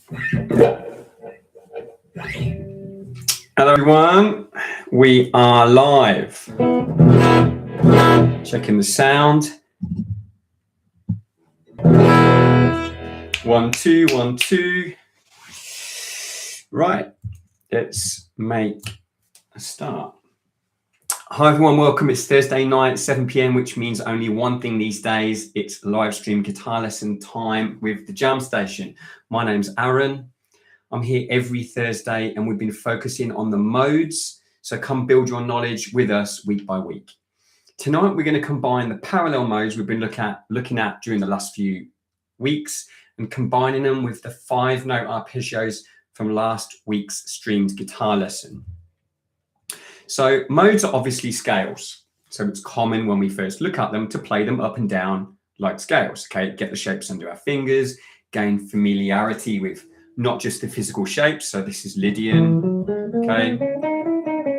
Hello everyone, we are live. Checking the sound. 1 2 1 2. Right, let's make a start. Hi everyone, welcome. It's Thursday night, 7 p.m, which means only one thing these days. It's live stream guitar lesson time with the Jam Station. My name's Arron. I'm here every Thursday and we've been focusing on the modes. So come build your knowledge with us week by week. Tonight, we're going to combine the parallel modes we've been looking at during the last few weeks and combining them with the 5-note arpeggios from last week's streamed guitar lesson. So modes are obviously scales. So it's common when we first look at them to play them up and down like scales. Okay, get the shapes under our fingers, gain familiarity with not just the physical shapes. So this is Lydian. Okay,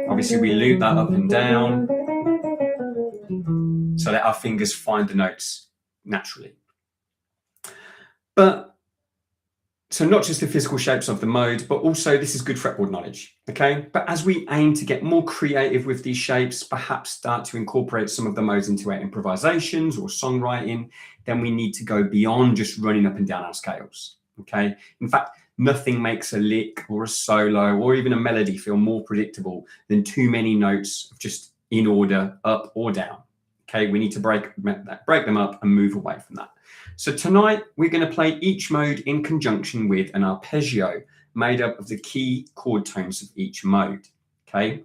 obviously we loop that up and down so that our fingers find the notes naturally. But so not just the physical shapes of the mode, but also this is good fretboard knowledge, okay? But as we aim to get more creative with these shapes, perhaps start to incorporate some of the modes into our improvisations or songwriting, then we need to go beyond just running up and down our scales, okay? In fact, nothing makes a lick or a solo or even a melody feel more predictable than too many notes just in order, up or down, okay? We need to break them up and move away from that. So tonight, we're going to play each mode in conjunction with an arpeggio made up of the key chord tones of each mode, okay?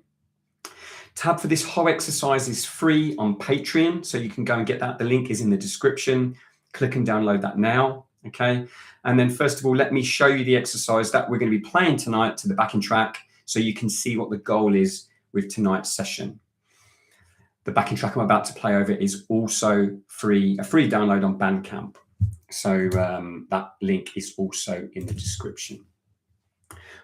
Tab for this whole exercise is free on Patreon, so you can go and get that. The link is in the description. Click and download that now, okay? And then first of all, let me show you the exercise that we're going to be playing tonight to the backing track so you can see what the goal is with tonight's session. The backing track I'm about to play over is also free, a free download on Bandcamp. So that link is also in the description.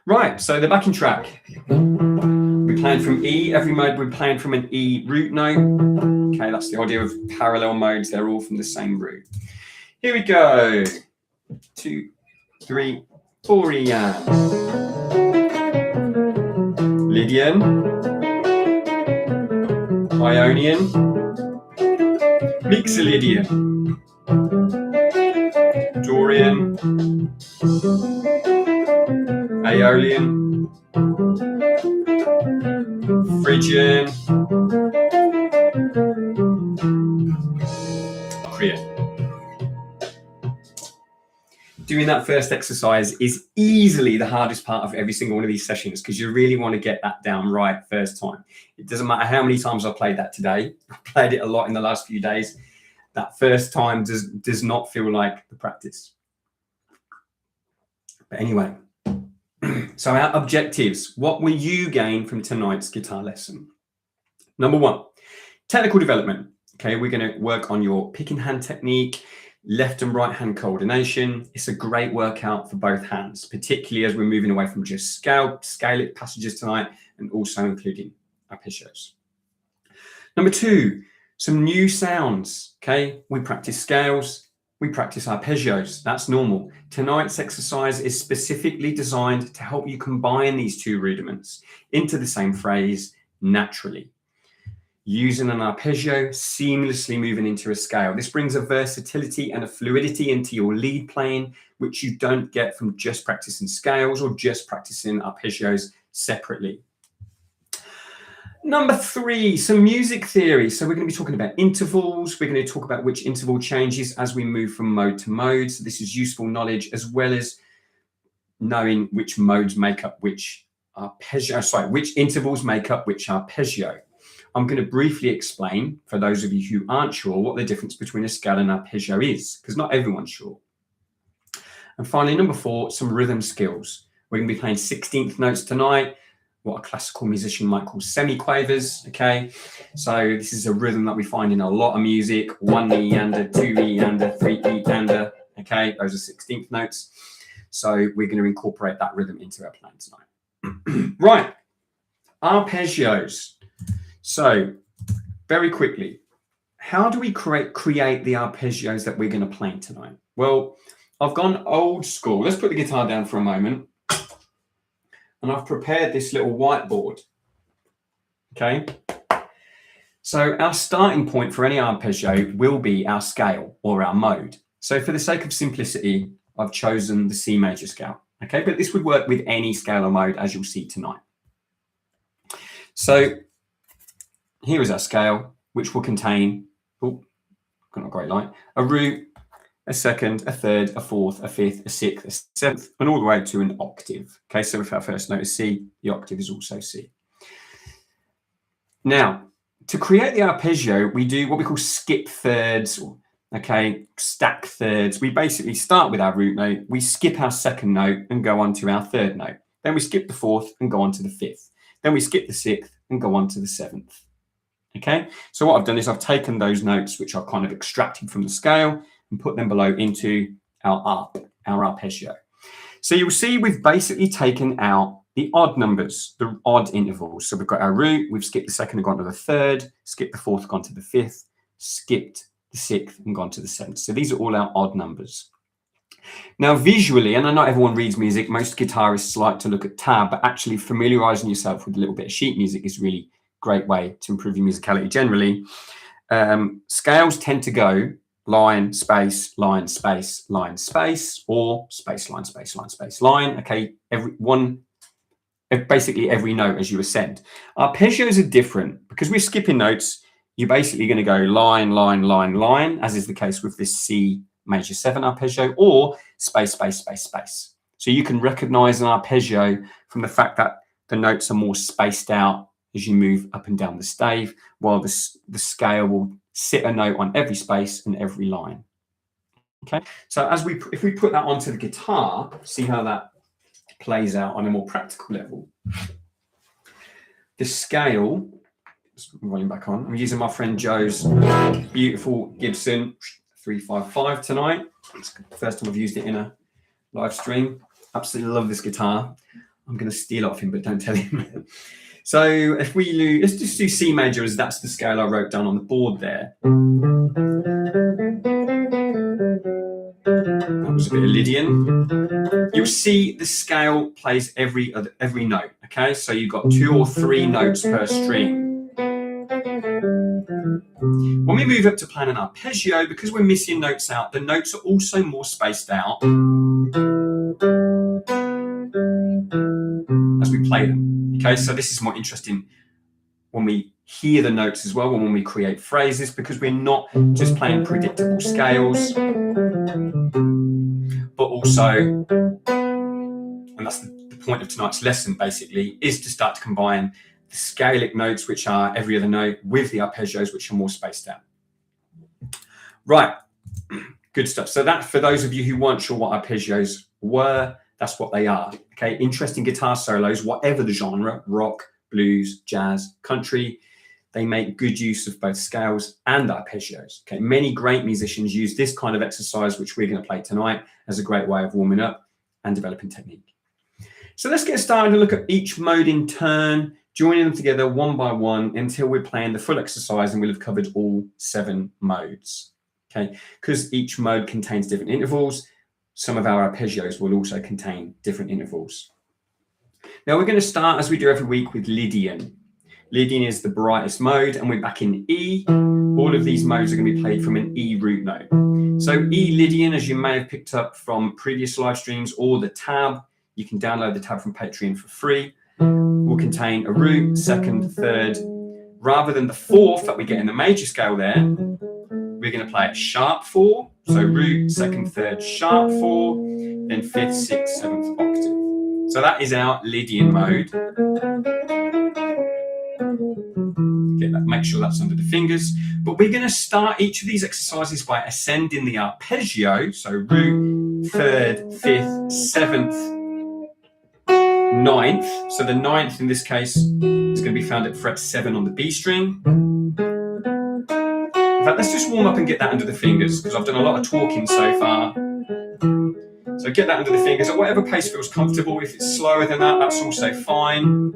Right, so the backing track. We're playing from E. Every mode we're playing from an E root note. Okay, that's the idea of parallel modes. They're all from the same root. Here we go. 2, 3, 4 Ian. Lydian. Ionian, Mixolydian, Dorian, Aeolian, Phrygian, Korean. Doing that first exercise is easily the hardest part of every single one of these sessions because you really want to get that down right first time. It doesn't matter how many times I've played that today. I've played it a lot in the last few days. That first time does not feel like the practice. But anyway, so our objectives. What will you gain from tonight's guitar lesson? Number 1, technical development. Okay, we're going to work on your picking hand technique, left and right hand coordination. It's a great workout for both hands, particularly as we're moving away from just scale passages tonight and also including arpeggios. Number 2, some new sounds. Okay, we practice scales, we practice arpeggios. That's normal. Tonight's exercise is specifically designed to help you combine these two rudiments into the same phrase naturally. Using an arpeggio, seamlessly moving into a scale. This brings a versatility and a fluidity into your lead playing, which you don't get from just practicing scales or just practicing arpeggios separately. Number 3, some music theory. So we're going to be talking about intervals. We're going to talk about which interval changes as we move from mode to mode. So this is useful knowledge as well as knowing which modes make up which arpeggio, which intervals make up which arpeggio. I'm going to briefly explain, for those of you who aren't sure, what the difference between a scale and arpeggio is, because not everyone's sure. And finally, number 4, some rhythm skills. We're going to be playing 16th notes tonight, what a classical musician might call semiquavers, okay? So this is a rhythm that we find in a lot of music, 1 meander, 2 meander, 3 meander, okay? Those are 16th notes. So we're going to incorporate that rhythm into our playing tonight. Right, arpeggios. So very quickly, how do we create the arpeggios that we're going to play tonight? Well, I've gone old school. Let's put the guitar down for a moment. And I've prepared this little whiteboard. Okay. So our starting point for any arpeggio will be our scale or our mode. So for the sake of simplicity, I've chosen the C major scale. Okay, but this would work with any scale or mode, as you'll see tonight. So here is our scale, which will contain, oh, got a great light, a root, a second, a third, a fourth, a fifth, a sixth, a seventh, and all the way to an octave. Okay, so if our first note is C, the octave is also C. Now, to create the arpeggio, we do what we call skip thirds, okay, stack thirds. We basically start with our root note, we skip our second note and go on to our third note. Then we skip the fourth and go on to the fifth. Then we skip the sixth and go on to the seventh. Okay, so what I've done is I've taken those notes which are kind of extracted from the scale and put them below into our arpeggio. So you'll see we've basically taken out the odd numbers, the odd intervals. So we've got our root, we've skipped the second and gone to the third, skipped the fourth, gone to the fifth, skipped the sixth and gone to the seventh. So these are all our odd numbers. Now visually, and I know everyone reads music, most guitarists like to look at tab, but actually familiarizing yourself with a little bit of sheet music is really a great way to improve your musicality generally. Scales tend to go line, space, line, space, line, space, or space, line, space, line, space, line. Okay, basically every note as you ascend. Arpeggios are different because we're skipping notes. You're basically going to go line, line, line, line, as is the case with this C major 7 arpeggio, or space, space, space, space. So you can recognize an arpeggio from the fact that the notes are more spaced out as you move up and down the stave, while the scale will sit a note on every space and every line. Okay, so if we put that onto the guitar, see how that plays out on a more practical level. The scale, just rolling back on, I'm using my friend Joe's beautiful Gibson 355 tonight. It's the first time I've used it in a live stream. Absolutely love this guitar. I'm going to steal it off him, but don't tell him. So if we lose, let's just do C major, as that's the scale I wrote down on the board there. That was a bit of Lydian. You'll see the scale plays every note. Okay, so you've got 2 or 3 notes per string. When we move up to playing an arpeggio, because we're missing notes out, the notes are also more spaced out as we play them. Okay, so this is more interesting when we hear the notes as well, when we create phrases, because we're not just playing predictable scales, but also, and that's the point of tonight's lesson basically, is to start to combine the scalic notes, which are every other note, with the arpeggios, which are more spaced out. Right, good stuff. So that, for those of you who weren't sure what arpeggios were, that's what they are. Okay, interesting guitar solos, whatever the genre, rock, blues, jazz, country, they make good use of both scales and arpeggios. Okay, many great musicians use this kind of exercise, which we're going to play tonight, as a great way of warming up and developing technique. So let's get started and look at each mode in turn, joining them together one by one until we're playing the full exercise and we'll have covered all 7 modes. Okay, because each mode contains different intervals, some of our arpeggios will also contain different intervals. Now we're going to start, as we do every week, with Lydian. Lydian is the brightest mode, and we're back in E. All of these modes are going to be played from an E root note. So E Lydian, as you may have picked up from previous live streams or the tab, you can download the tab from Patreon for free, will contain a root, second, third. Rather than the fourth that we get in the major scale there, we're going to play it sharp 4. So root, second, third, sharp 4, then 5th, 6th, 7th octave. So that is our Lydian mode. Get that, make sure that's under the fingers. But we're going to start each of these exercises by ascending the arpeggio. So root, 3rd, 5th, 7th, 9th. So the 9th in this case is going to be found at fret 7 on the B string. In fact, let's just warm up and get that under the fingers, because I've done a lot of talking so far. So get that under the fingers at whatever pace feels comfortable. If it's slower than that, that's also fine.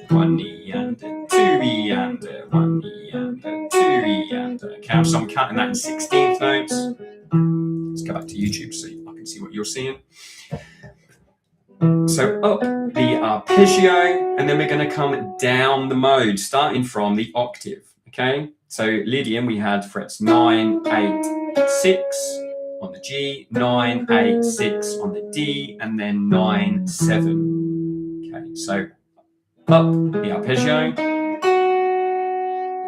1 E and a 2 E and a 1 E and a 2 E and a. Okay, so I'm counting that in 16th notes. It's go back to YouTube so I can see what you're seeing. So up the arpeggio, and then we're going to come down the mode, starting from the octave. Okay, so Lydian, we had frets 9, 8, 6 on the G, 9, 8, 6 on the D, and then 9, 7. Okay, so up the arpeggio,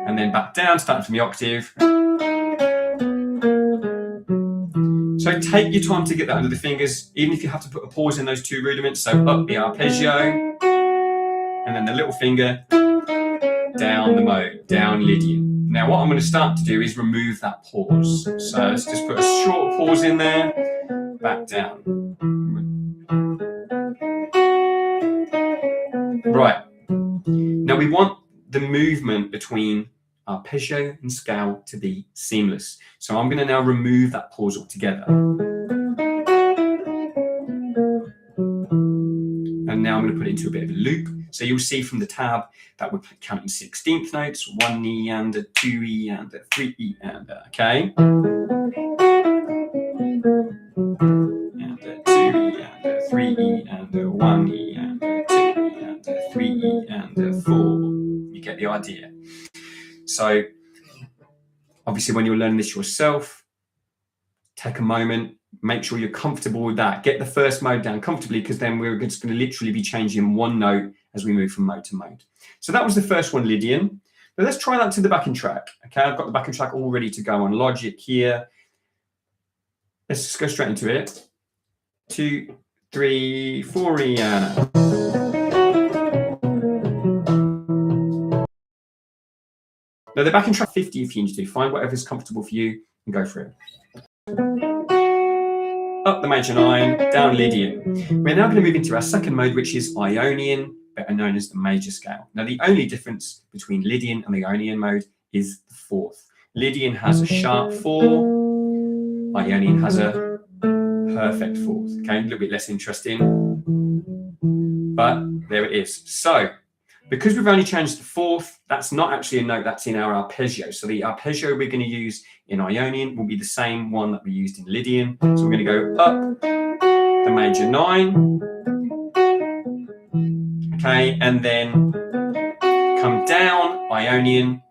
and then back down, starting from the octave. So take your time to get that under the fingers, even if you have to put a pause in those two rudiments. So up the arpeggio, and then the little finger, down the mode, down Lydian. Now what I'm going to start to do is remove that pause. So let's just put a short pause in there, back down. Right, now we want the movement between arpeggio and scale to be seamless. So I'm going to now remove that pause altogether. And now I'm going to put it into a bit of a loop. So you'll see from the tab that we're counting 16th notes, 1 E and a 2 E and a 3 E and a, okay? And a 2 E and a 3 E and a 1 E and a 2 E and a 3 E and a 4. You get the idea. So obviously when you're learning this yourself, take a moment, make sure you're comfortable with that. Get the first mode down comfortably, because then we're just going to literally be changing one note as we move from mode to mode. So that was the first one, Lydian. But let's try that to the backing track. Okay, I've got the backing track all ready to go on Logic here. Let's just go straight into it. 2, 3, 4 Rihanna. Now the backing track 50 if you need to. Find whatever's comfortable for you and go for it. Up the major 9, down Lydian. We're now going to move into our second mode, which is Ionian, better known as the major scale. Now the only difference between Lydian and the Ionian mode is the fourth. Lydian has a sharp 4, Ionian has a perfect 4th. Okay, a little bit less interesting, but there it is. So because we've only changed the 4th, that's not actually a note, that's in our arpeggio. So the arpeggio we're going to use in Ionian will be the same one that we used in Lydian. So we're going to go up the major 9, okay, and then come down Ionian,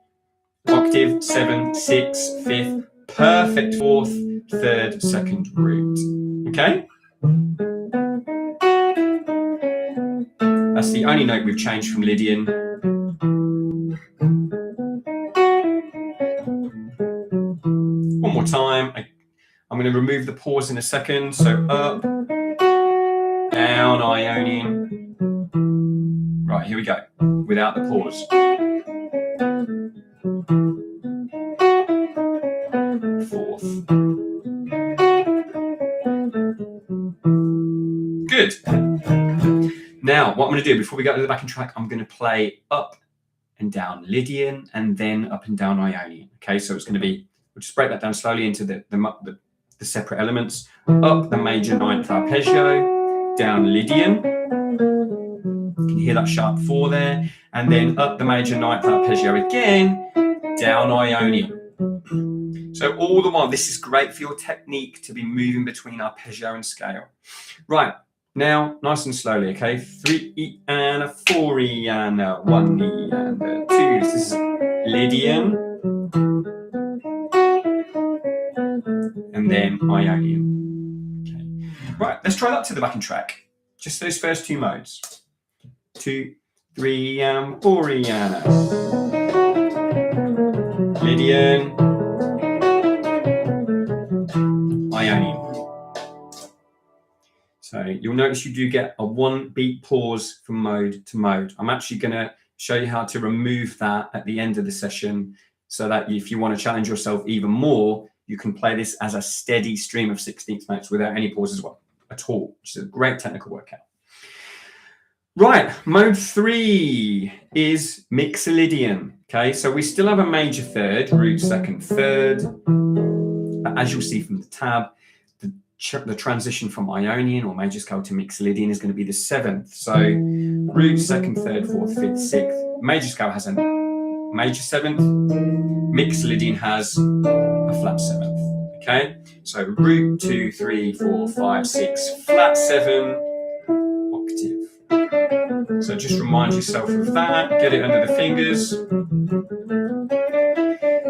octave, 7, 6, 5th, perfect 4th, 3rd, 2nd root, okay? That's the only note we've changed from Lydian. One more time. I'm going to remove the pause in a second. So up, down, Ionian. Right, here we go. Without the pause. 4th. Good. Now, what I'm going to do before we go to the backing track, I'm going to play up and down Lydian and then up and down Ionian. Okay, so it's going to be, we'll just break that down slowly into the separate elements. Up the major 9th arpeggio, down Lydian. You can hear that sharp 4 there. And then up the major 9th arpeggio again, down Ionian. So all the while, this is great for your technique to be moving between arpeggio and scale. Right. Now, nice and slowly, okay? 3 E and a 4 E and a 1 E and a 2. This is Lydian. And then Ionian. Okay. Right, let's try that to the backing track. Just those first two modes. 2, 3 and 4 E and a Lydian. Ionian. So you'll notice you do get a 1 beat pause from mode to mode. I'm actually going to show you how to remove that at the end of the session so that if you want to challenge yourself even more, you can play this as a steady stream of 16th notes without any pauses at all, which is a great technical workout. Right, mode 3 is Mixolydian. Okay, so we still have a major 3rd, root 2nd, 3rd. But as you'll see from the tab, the transition from Ionian or major scale to Mixolydian is going to be the 7th. So root 2nd, 3rd, 4th, 5th, 6th. Major scale has a major 7th. Mixolydian has a flat 7th. Okay, so root 2, 3, 4, 5, 6, flat 7, octave. So just remind yourself of that, get it under the fingers.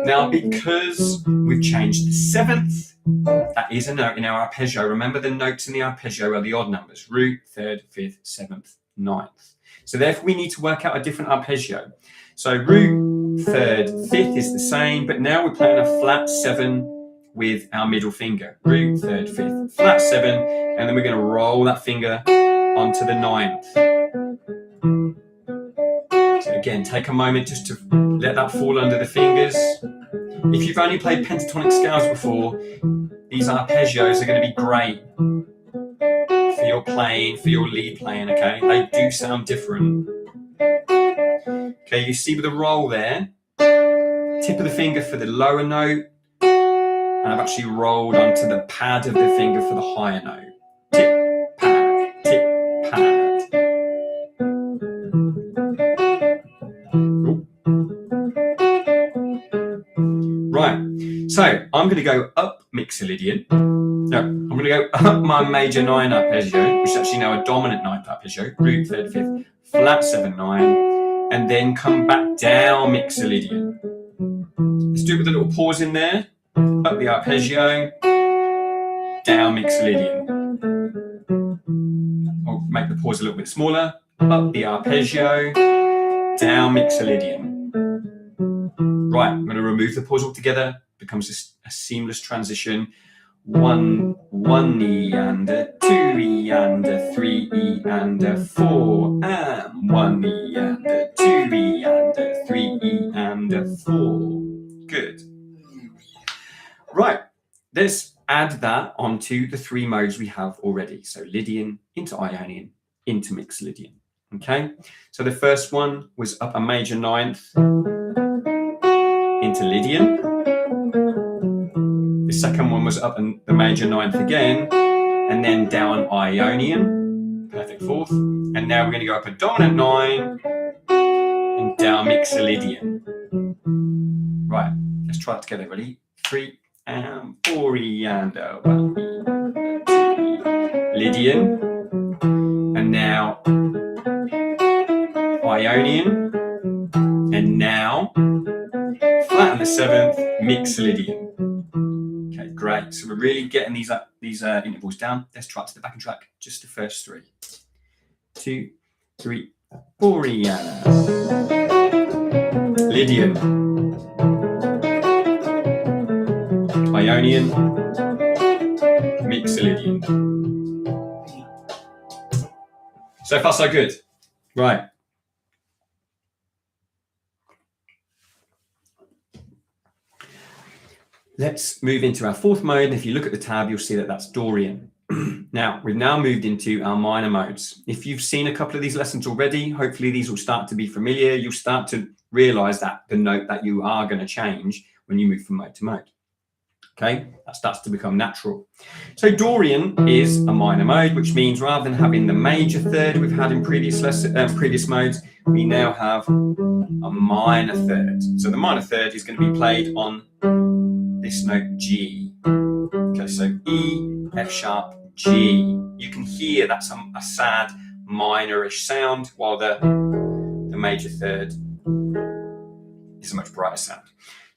Now, because we've changed the 7th, that is a note in our arpeggio. Remember, the notes in the arpeggio are the odd numbers, root, 3rd, 5th, 7th, 9th. So therefore, we need to work out a different arpeggio. So root, 3rd, 5th is the same, but now we're playing a flat 7 with our middle finger. Root, 3rd, 5th, flat 7, and then we're going to roll that finger onto the 9th. So again, take a moment just to let that fall under the fingers. If you've only played pentatonic scales before, these arpeggios are going to be great for your playing, for your lead playing, okay? They do sound different. Okay, you see with the roll there, tip of the finger for the lower note, and I've actually rolled onto the pad of the finger for the higher note. Tip, pad, tip, pad. Right, so I'm going to go up Mixolydian. No, I'm going to go up my major 9 arpeggio, which is actually now a dominant 9th arpeggio, root, 3rd, 5th, flat 7, 9, and then come back down Mixolydian. Let's do it with a little pause in there. Up the arpeggio, down Mixolydian. I'll make the pause a little bit smaller. Up the arpeggio, down Mixolydian. Right, I'm going to remove the pause altogether. Becomes a seamless transition. 1 E and a 2 E and a 3 E and a 4 and 1 E and a 2 E and a 3 E and a 4. Good. Right, let's add that onto the 3 modes we have already. So Lydian into Ionian into Mixolydian. Okay, so the first one was up a major 9th into Lydian. The second one was up the major 9th again, and then down Ionian, perfect 4th. And now we're going to go up a dominant 9 and down Mixolydian. Right, let's try it together. Ready? 3 and 4 E and a 1 E, 2 E, Lydian, and now Ionian, and now flat on the 7th, Mixolydian. Okay, great. So we're really getting these intervals down. Let's try it to the backing track, just the first 3. 2, 3, 4 E and Lydian, Ionian, Mixolydian. So far, so good. Right. Let's move into our 4th mode. And if you look at the tab, you'll see that that's Dorian. Now, we've now moved into our minor modes. If you've seen a couple of these lessons already, hopefully these will start to be familiar. You'll start to realize that the note that you are going to change when you move from mode to mode. Okay, that starts to become natural. So Dorian is a minor mode, which means rather than having the major 3rd we've had in previous modes, we now have a minor 3rd. So the minor 3rd is going to be played on this note G. Okay, so E, F sharp, G. You can hear that's a sad minorish sound, while the major 3rd is a much brighter sound.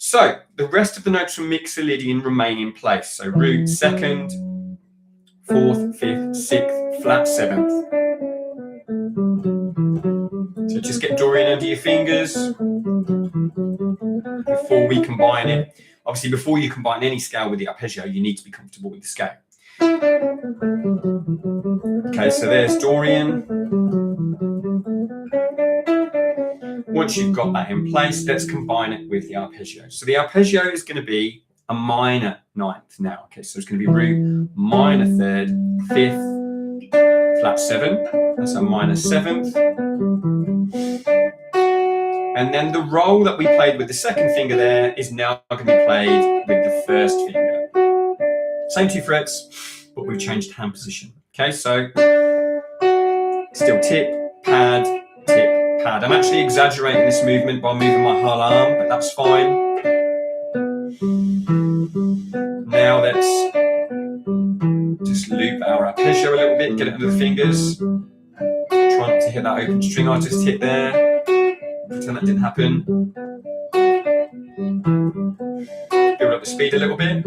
So the rest of the notes from Mixolydian remain in place. So root 2nd, 4th, 5th, 6th, flat 7th. So just get Dorian under your fingers before we combine it. Obviously, before you combine any scale with the arpeggio, you need to be comfortable with the scale. Okay, so there's Dorian. Once you've got that in place, let's combine it with the arpeggio. So the arpeggio is going to be a minor 9th now. Okay, so it's going to be root, minor 3rd, 5th, flat 7. That's a minor 7th. And then the roll that we played with the 2nd finger there is now going to be played with the 1st finger. Same 2 frets, but we've changed hand position. Okay, so still tip, pad, tip, pad. I'm actually exaggerating this movement by moving my whole arm, but that's fine. Now now let's just loop our arpeggio a little bit, get it under the fingers. Try not to hit that open string I just hit there. Pretend that didn't happen. Build up the speed a little bit.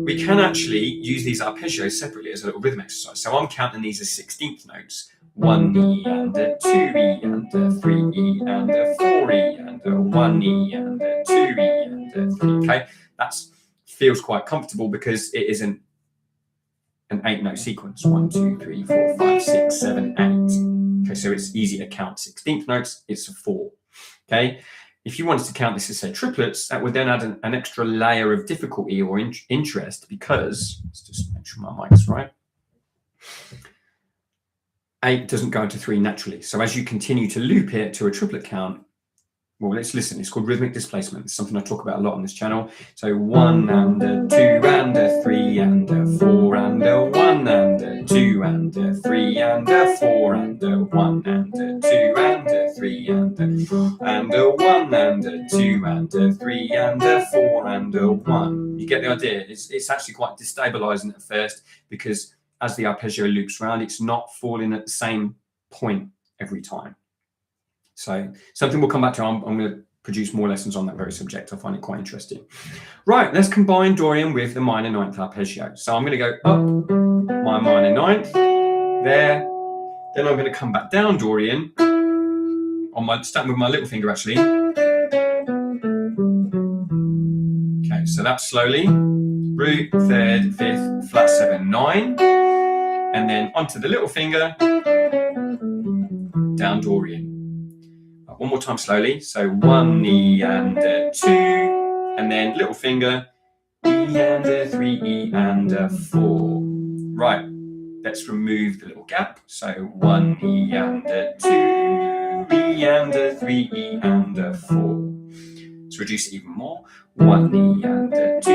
We can actually use these arpeggios separately as a little rhythm exercise. So I'm counting these as 16th notes. 1 E and a 2 E and a 3 E and a 4 E and a 1 E and a 2 E and a 3. Okay, that feels quite comfortable because it isn't an 8-note sequence. 1, 2, 3, 4, 5, 6, 7, 8. Okay, so it's easy to count 16th notes. It's a 4. Okay. If you wanted to count this as, say, triplets, that would then add an extra layer of difficulty or interest because, let's just make sure my mic's right, 8 doesn't go into 3 naturally. So as you continue to loop it to a triplet count, well, let's listen. It's called rhythmic displacement. It's something I talk about a lot on this channel. So 1 and a 2 and a 3 and a 4 and a 1 and a 2 and a 3 and a 4 and a 1 and a 2 and a 3 and a 1 and a 2 and a 3 and a 4 and a 1. You get the idea? It's actually quite destabilizing at first because as the arpeggio loops around, it's not falling at the same point every time. So something we'll come back to. I'm going to produce more lessons on that very subject. I find it quite interesting. Right, let's combine Dorian with the minor ninth arpeggio. So I'm going to go up my minor ninth there. Then I'm going to come back down Dorian on my, starting with my little finger actually. Okay, so that's slowly. Root, third, fifth, flat 7, 9. And then onto the little finger, down Dorian. One more time slowly. So 1 E and a 2, and then little finger, E and a 3, E and a 4. Right, let's remove the little gap. So 1 E and a 2, E and a 3, E and a 4. Let's reduce it even more. 1 E and a 2,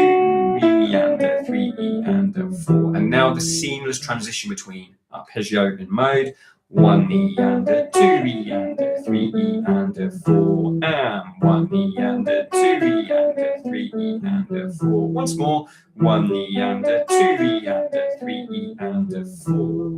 E and a 3, E and a 4. And now the seamless transition between arpeggio and mode. 1 E and a 2 E and a 3 E and a 4 and 1 E and a 2 E and a 3 E and a 4. Once more, 1 E and a 2 E and a 3 E and a 4.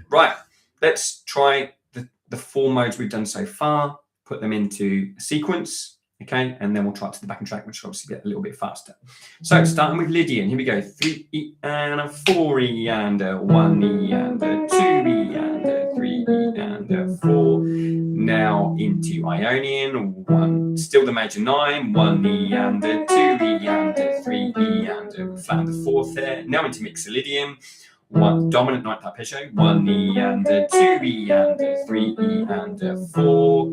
Right, let's try the 4 modes we've done so far, put them into a sequence. Okay, and then we'll try it to the backing track, which will obviously get a little bit faster. So starting with Lydian, here we go. 3 E and a 4 E and a 1 E and a 2 E and a 3 E and a 4. Now into Ionian, 1, still the major 9, 1 E and a 2 E and a 3 E and a flat on the 4th there. Now into Mixolydian, 1 dominant ninth arpeggio, 1 E and a 2 E and a 3 E and a 4.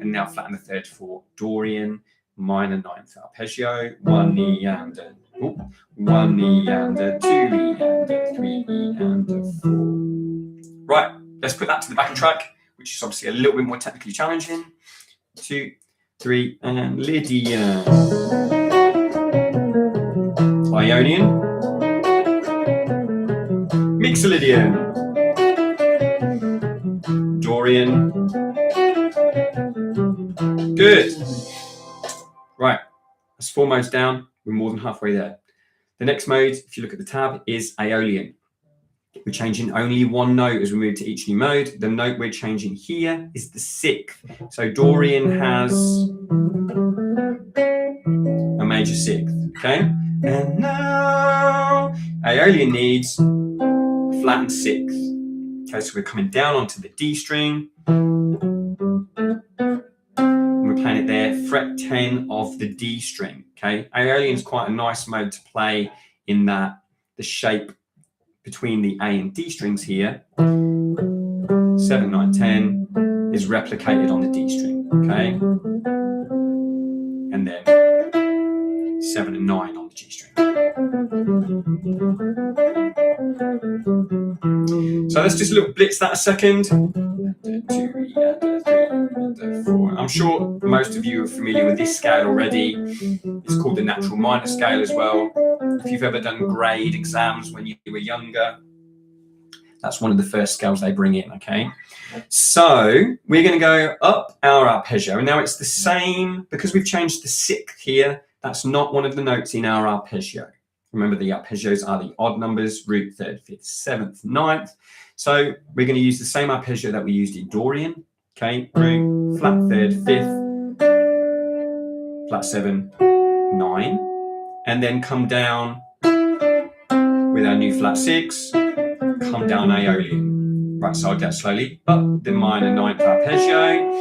And now flat on the 3rd for Dorian, minor ninth arpeggio, 1 E and a 1 E and a 2 E and a 3 E and a 4. Right, let's put that to the backing track, which is obviously a little bit more technically challenging. 2, 3, and Lydian. Ionian. Mixolydian. Dorian. Good. Right, that's 4 modes down. We're more than halfway there. The next mode, if you look at the tab, is Aeolian. We're changing only 1 note as we move to each new mode. The note we're changing here is the 6th. So Dorian has a major 6th, okay? And now Aeolian needs a flattened 6th. Okay, so we're coming down onto the D string. We're playing it there, fret 10 of the D string, okay? Aeolian is quite a nice mode to play in that the shape between the A and D strings here, 7, 9, 10, is replicated on the D string, okay? And then 7 and 9 on the G string. So let's just a little blitz that a second. 2, 3, 4. I'm sure most of you are familiar with this scale already. It's called the natural minor scale as well. If you've ever done grade exams when you were younger, that's one of the first scales they bring in, okay? So we're going to go up our arpeggio, and now it's the same, because we've changed the 6th here, That's not one of the notes in our arpeggio. Remember, the arpeggios are the odd numbers, root, third, fifth, seventh, ninth. So we're going to use the same arpeggio that we used in Dorian. Okay, root, flat third, fifth, flat 7, 9, and then come down with our new flat 6, come down Aeolian. Right, so I'll do that slowly. Up the minor 9th arpeggio,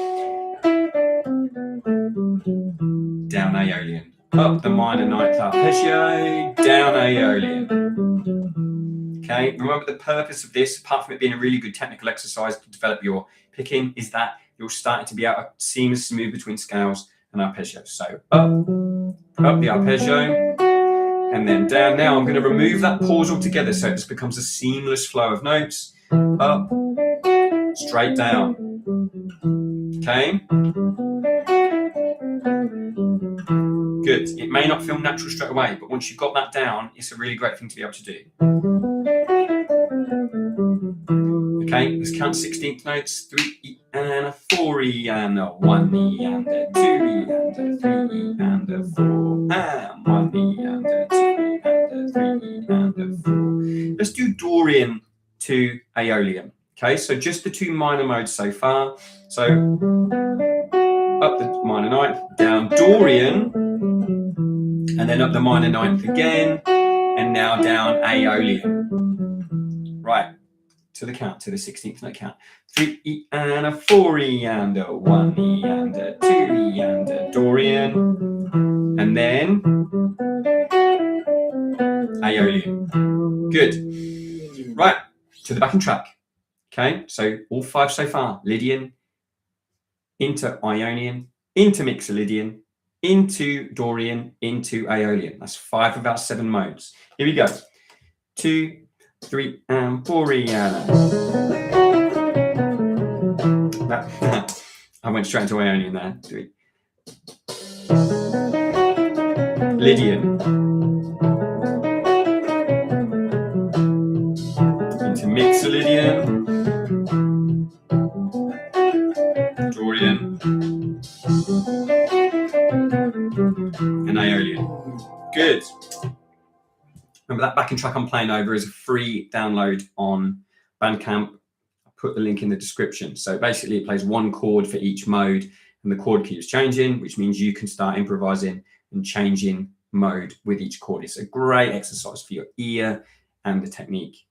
down Aeolian. Up the minor 9th arpeggio, down Aeolian. Okay, remember the purpose of this, apart from it being a really good technical exercise to develop your picking, is that you're starting to be able to seamlessly move between scales and arpeggios. So up the arpeggio, and then down. Now I'm going to remove that pause altogether so it just becomes a seamless flow of notes. Up, straight down. Okay? Good. It may not feel natural straight away, but once you've got that down, it's a really great thing to be able to do. Okay, let's count 16th notes. 3E and a 4E and a 1E and a 2E and a 3E and a 4 and 1E and a 2E and a 3E and a 4. Let's do Dorian to Aeolian. Okay, so just the two minor modes so far. So up the minor 9th, down Dorian, and then up the minor 9th again, and now down Aeolian. Right, to the count, to the 16th note count. 3E and a 4E and a 1E and a 2E and a Dorian, and then Aeolian. Good. Right, to the backing track. Okay, so all 5 so far. Lydian, into Ionian, into Mixolydian, into Dorian, into Aeolian. That's 5 of our 7 modes. Here we go. 2, 3, and 4 I went straight into Ionian there. 3. Lydian. Into Mixolydian. Dorian. And Aeolian. Good. Remember that backing track I'm playing over is a free download on Bandcamp. I'll put the link in the description. So basically it plays one chord for each mode and the chord keeps changing, which means you can start improvising and changing mode with each chord. It's a great exercise for your ear and the technique.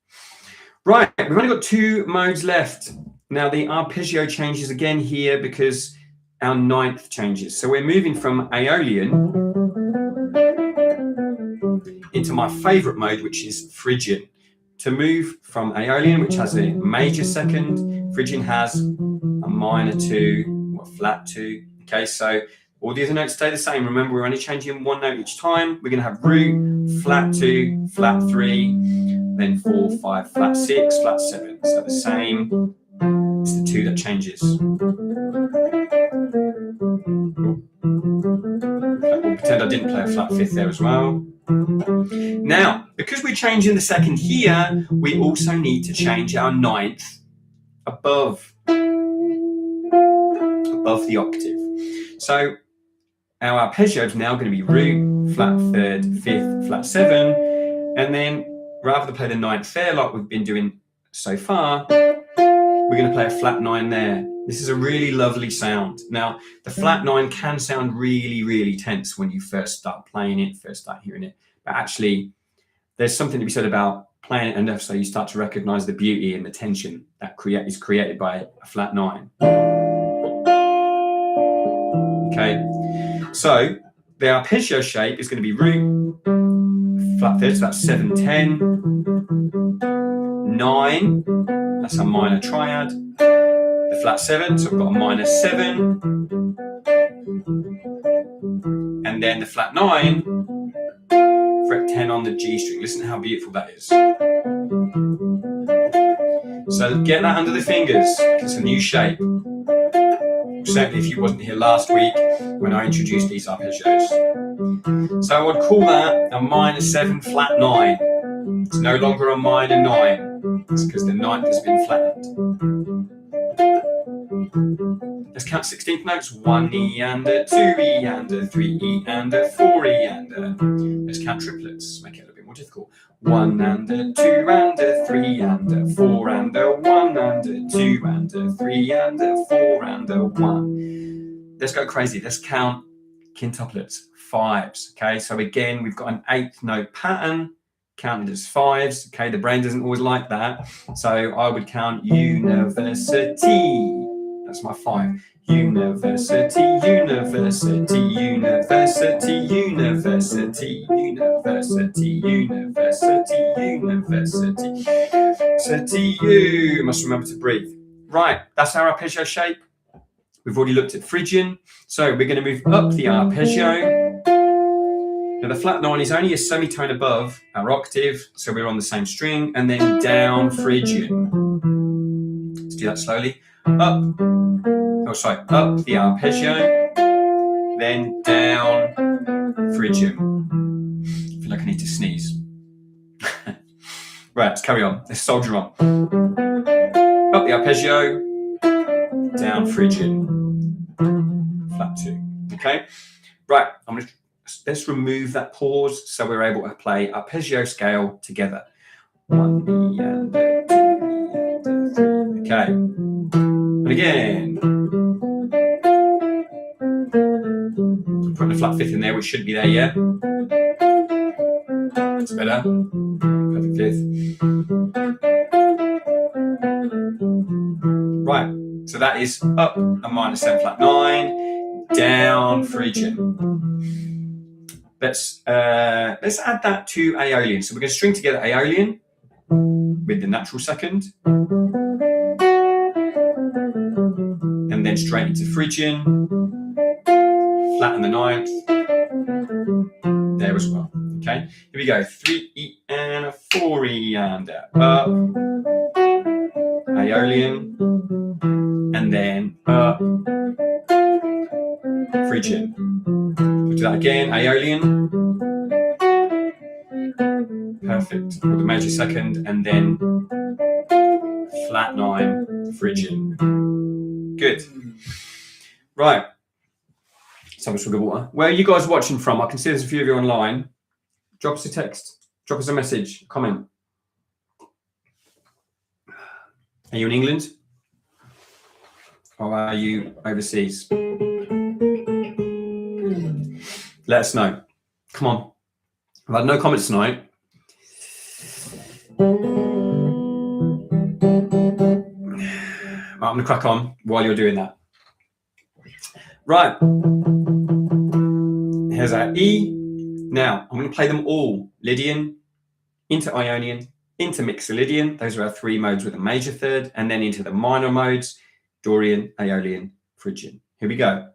Right, we've only got 2 modes left. Now the arpeggio changes again here because our 9th changes. So we're moving from Aeolian into my favorite mode, which is Phrygian. To move from Aeolian, which has a major 2nd, Phrygian has a minor 2 or flat 2. Okay, so all the other notes stay the same. Remember, we're only changing 1 note each time. We're going to have root, flat 2, flat 3, then 4, 5, flat 6, flat 7. So the same. It's the 2 that changes. We'll pretend I didn't play a flat 5th there as well. Now, because we're changing the 2nd here, we also need to change our 9th above the octave. So our arpeggio is now going to be root, flat 3rd, 5th, flat 7, and then rather than play the 9th there like we've been doing so far, we're going to play a flat 9 there. This is a really lovely sound. Now, the flat 9 can sound really, really tense when you first start playing it, first start hearing it. But actually, there's something to be said about playing it enough so you start to recognize the beauty and the tension that is created by a flat 9. Okay, so the arpeggio shape is going to be root, flat 3rd, so that's 7, 10, 9, that's a minor triad, the flat 7, so we've got a minor 7, and then the flat 9, fret 10 on the G string. Listen to how beautiful that is. So get that under the fingers, it's a new shape. Certainly if you wasn't here last week when I introduced these arpeggios. So I would call that a minor 7 flat 9. It's no longer a minor 9. It's because the 9th has been flattened. Let's count 16th notes. 1 E and a 2 E and a 3 E and a 4 E and a. Let's count triplets. Make it a little bit more difficult. 1 and a 2 and a 3 and a 4 and a 1 and a 2 and a 3 and a 4 and a 1. Let's go crazy. Let's count quintuplets, 5s. Okay, so again, we've got an 8th note pattern counted as 5s. Okay, the brain doesn't always like that. So I would count university. That's my 5. University, university, university, university, university, university, university. University. You must remember to breathe. Right, that's our arpeggio shape. We've already looked at Phrygian. So we're going to move up the arpeggio. Now the flat 9 is only a semitone above our octave, so we're on the same string, and then down Phrygian. Let's do that slowly. Up the arpeggio, then down Phrygian. I feel like I need to sneeze. Right, let's carry on. Let's soldier on. Up the arpeggio, down Phrygian, flat 2. Okay, right. Let's remove that pause so we're able to play arpeggio scale together. 1 E and a 2 E and a 3. Okay, and again. Putting a flat 5th in there, which should be there, yeah. That's better. Perfect 5th. Right. So that is up a minor 7 flat 9, down Phrygian. Let's add that to Aeolian. So we're going to string together Aeolian with the natural second, and then straight into Phrygian, flatten the 9th, there as well. Okay, here we go. 3 E and a 4 E and a up, Aeolian, and then up, Phrygian. We'll do that again, Aeolian. Perfect. With the major second, and then flat 9, Phrygian. Good. Right. Let's have a swig of water. Where are you guys watching from? I can see there's a few of you online. Drop us a text. Drop us a message. Comment. Are you in England? Or are you overseas? Let us know. Come on. I've had no comments tonight. I'm going to crack on while you're doing that. Right. Here's our E. Now, I'm going to play them all. Lydian, into Ionian, into Mixolydian. Those are our 3 modes with a major third. And then into the minor modes, Dorian, Aeolian, Phrygian. Here we go.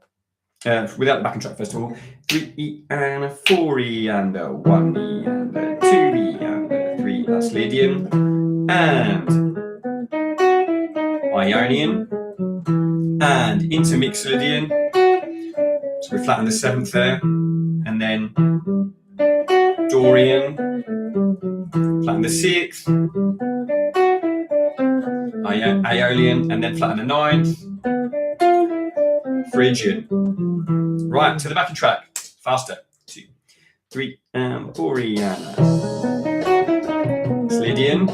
Without the backing track, first of all. 3 E and a 4 E and a 1 E and a 2 E and a 3. That's Lydian. And Ionian. And into Mixolydian. So we flatten the 7th there. And then Dorian. Flatten the 6th. Aeolian. And then flatten the 9th. Phrygian. Right, to the backing track. Faster. 2, 3, and 4 E and Lydian.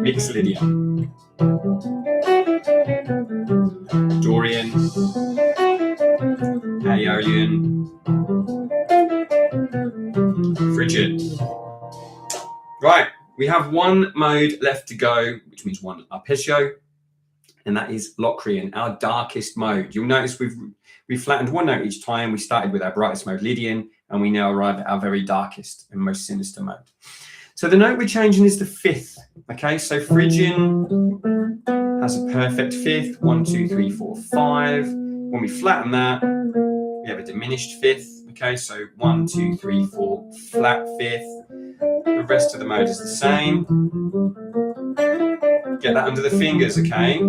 Mixolydian. Dorian. Aeolian. Phrygian. Right. We have one mode left to go, which means one arpeggio, and that is Locrian, our darkest mode. You'll notice we've flattened one note each time. We started with our brightest mode, Lydian, and we now arrive at our very darkest and most sinister mode. So the note we're changing is the 5th. Okay, so Phrygian has a perfect 5th. 1, 2, 3, 4, 5. When we flatten that, we have a diminished 5th. Okay, so 1, 2, 3, 4, flat 5th. The rest of the mode is the same. Get that under the fingers, okay?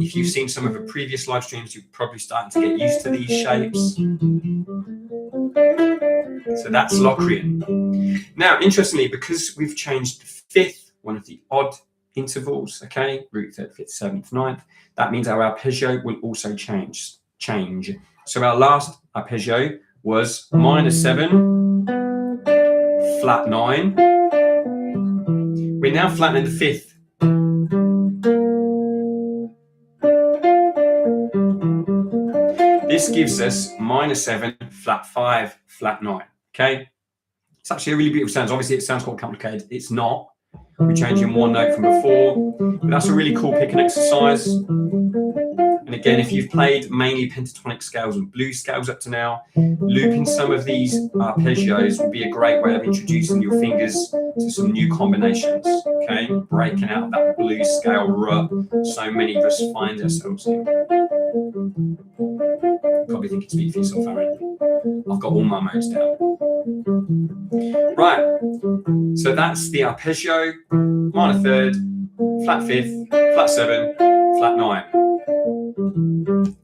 If you've seen some of the previous live streams, you're probably starting to get used to these shapes. So that's Locrian. Now, interestingly, because we've changed the fifth, one of the odd intervals, okay, root, third, fifth, seventh, ninth, that means our arpeggio will also change. So our last arpeggio was -7, flat 9. We're now flattening the fifth. This gives us -7, flat 5, flat 9, okay? It's actually a really beautiful sound. Obviously, it sounds quite complicated. It's not. We're changing one note from before, but that's a really cool picking exercise. And again, if you've played mainly pentatonic scales and blues scales up to now, looping some of these arpeggios would be a great way of introducing your fingers to some new combinations, okay? Breaking out of that blues scale rut so many of us find ourselves in. Probably thinking speak for yourself, Arron. I've got all my modes down. Right, so that's the arpeggio, minor third, flat fifth, flat 7, flat 9.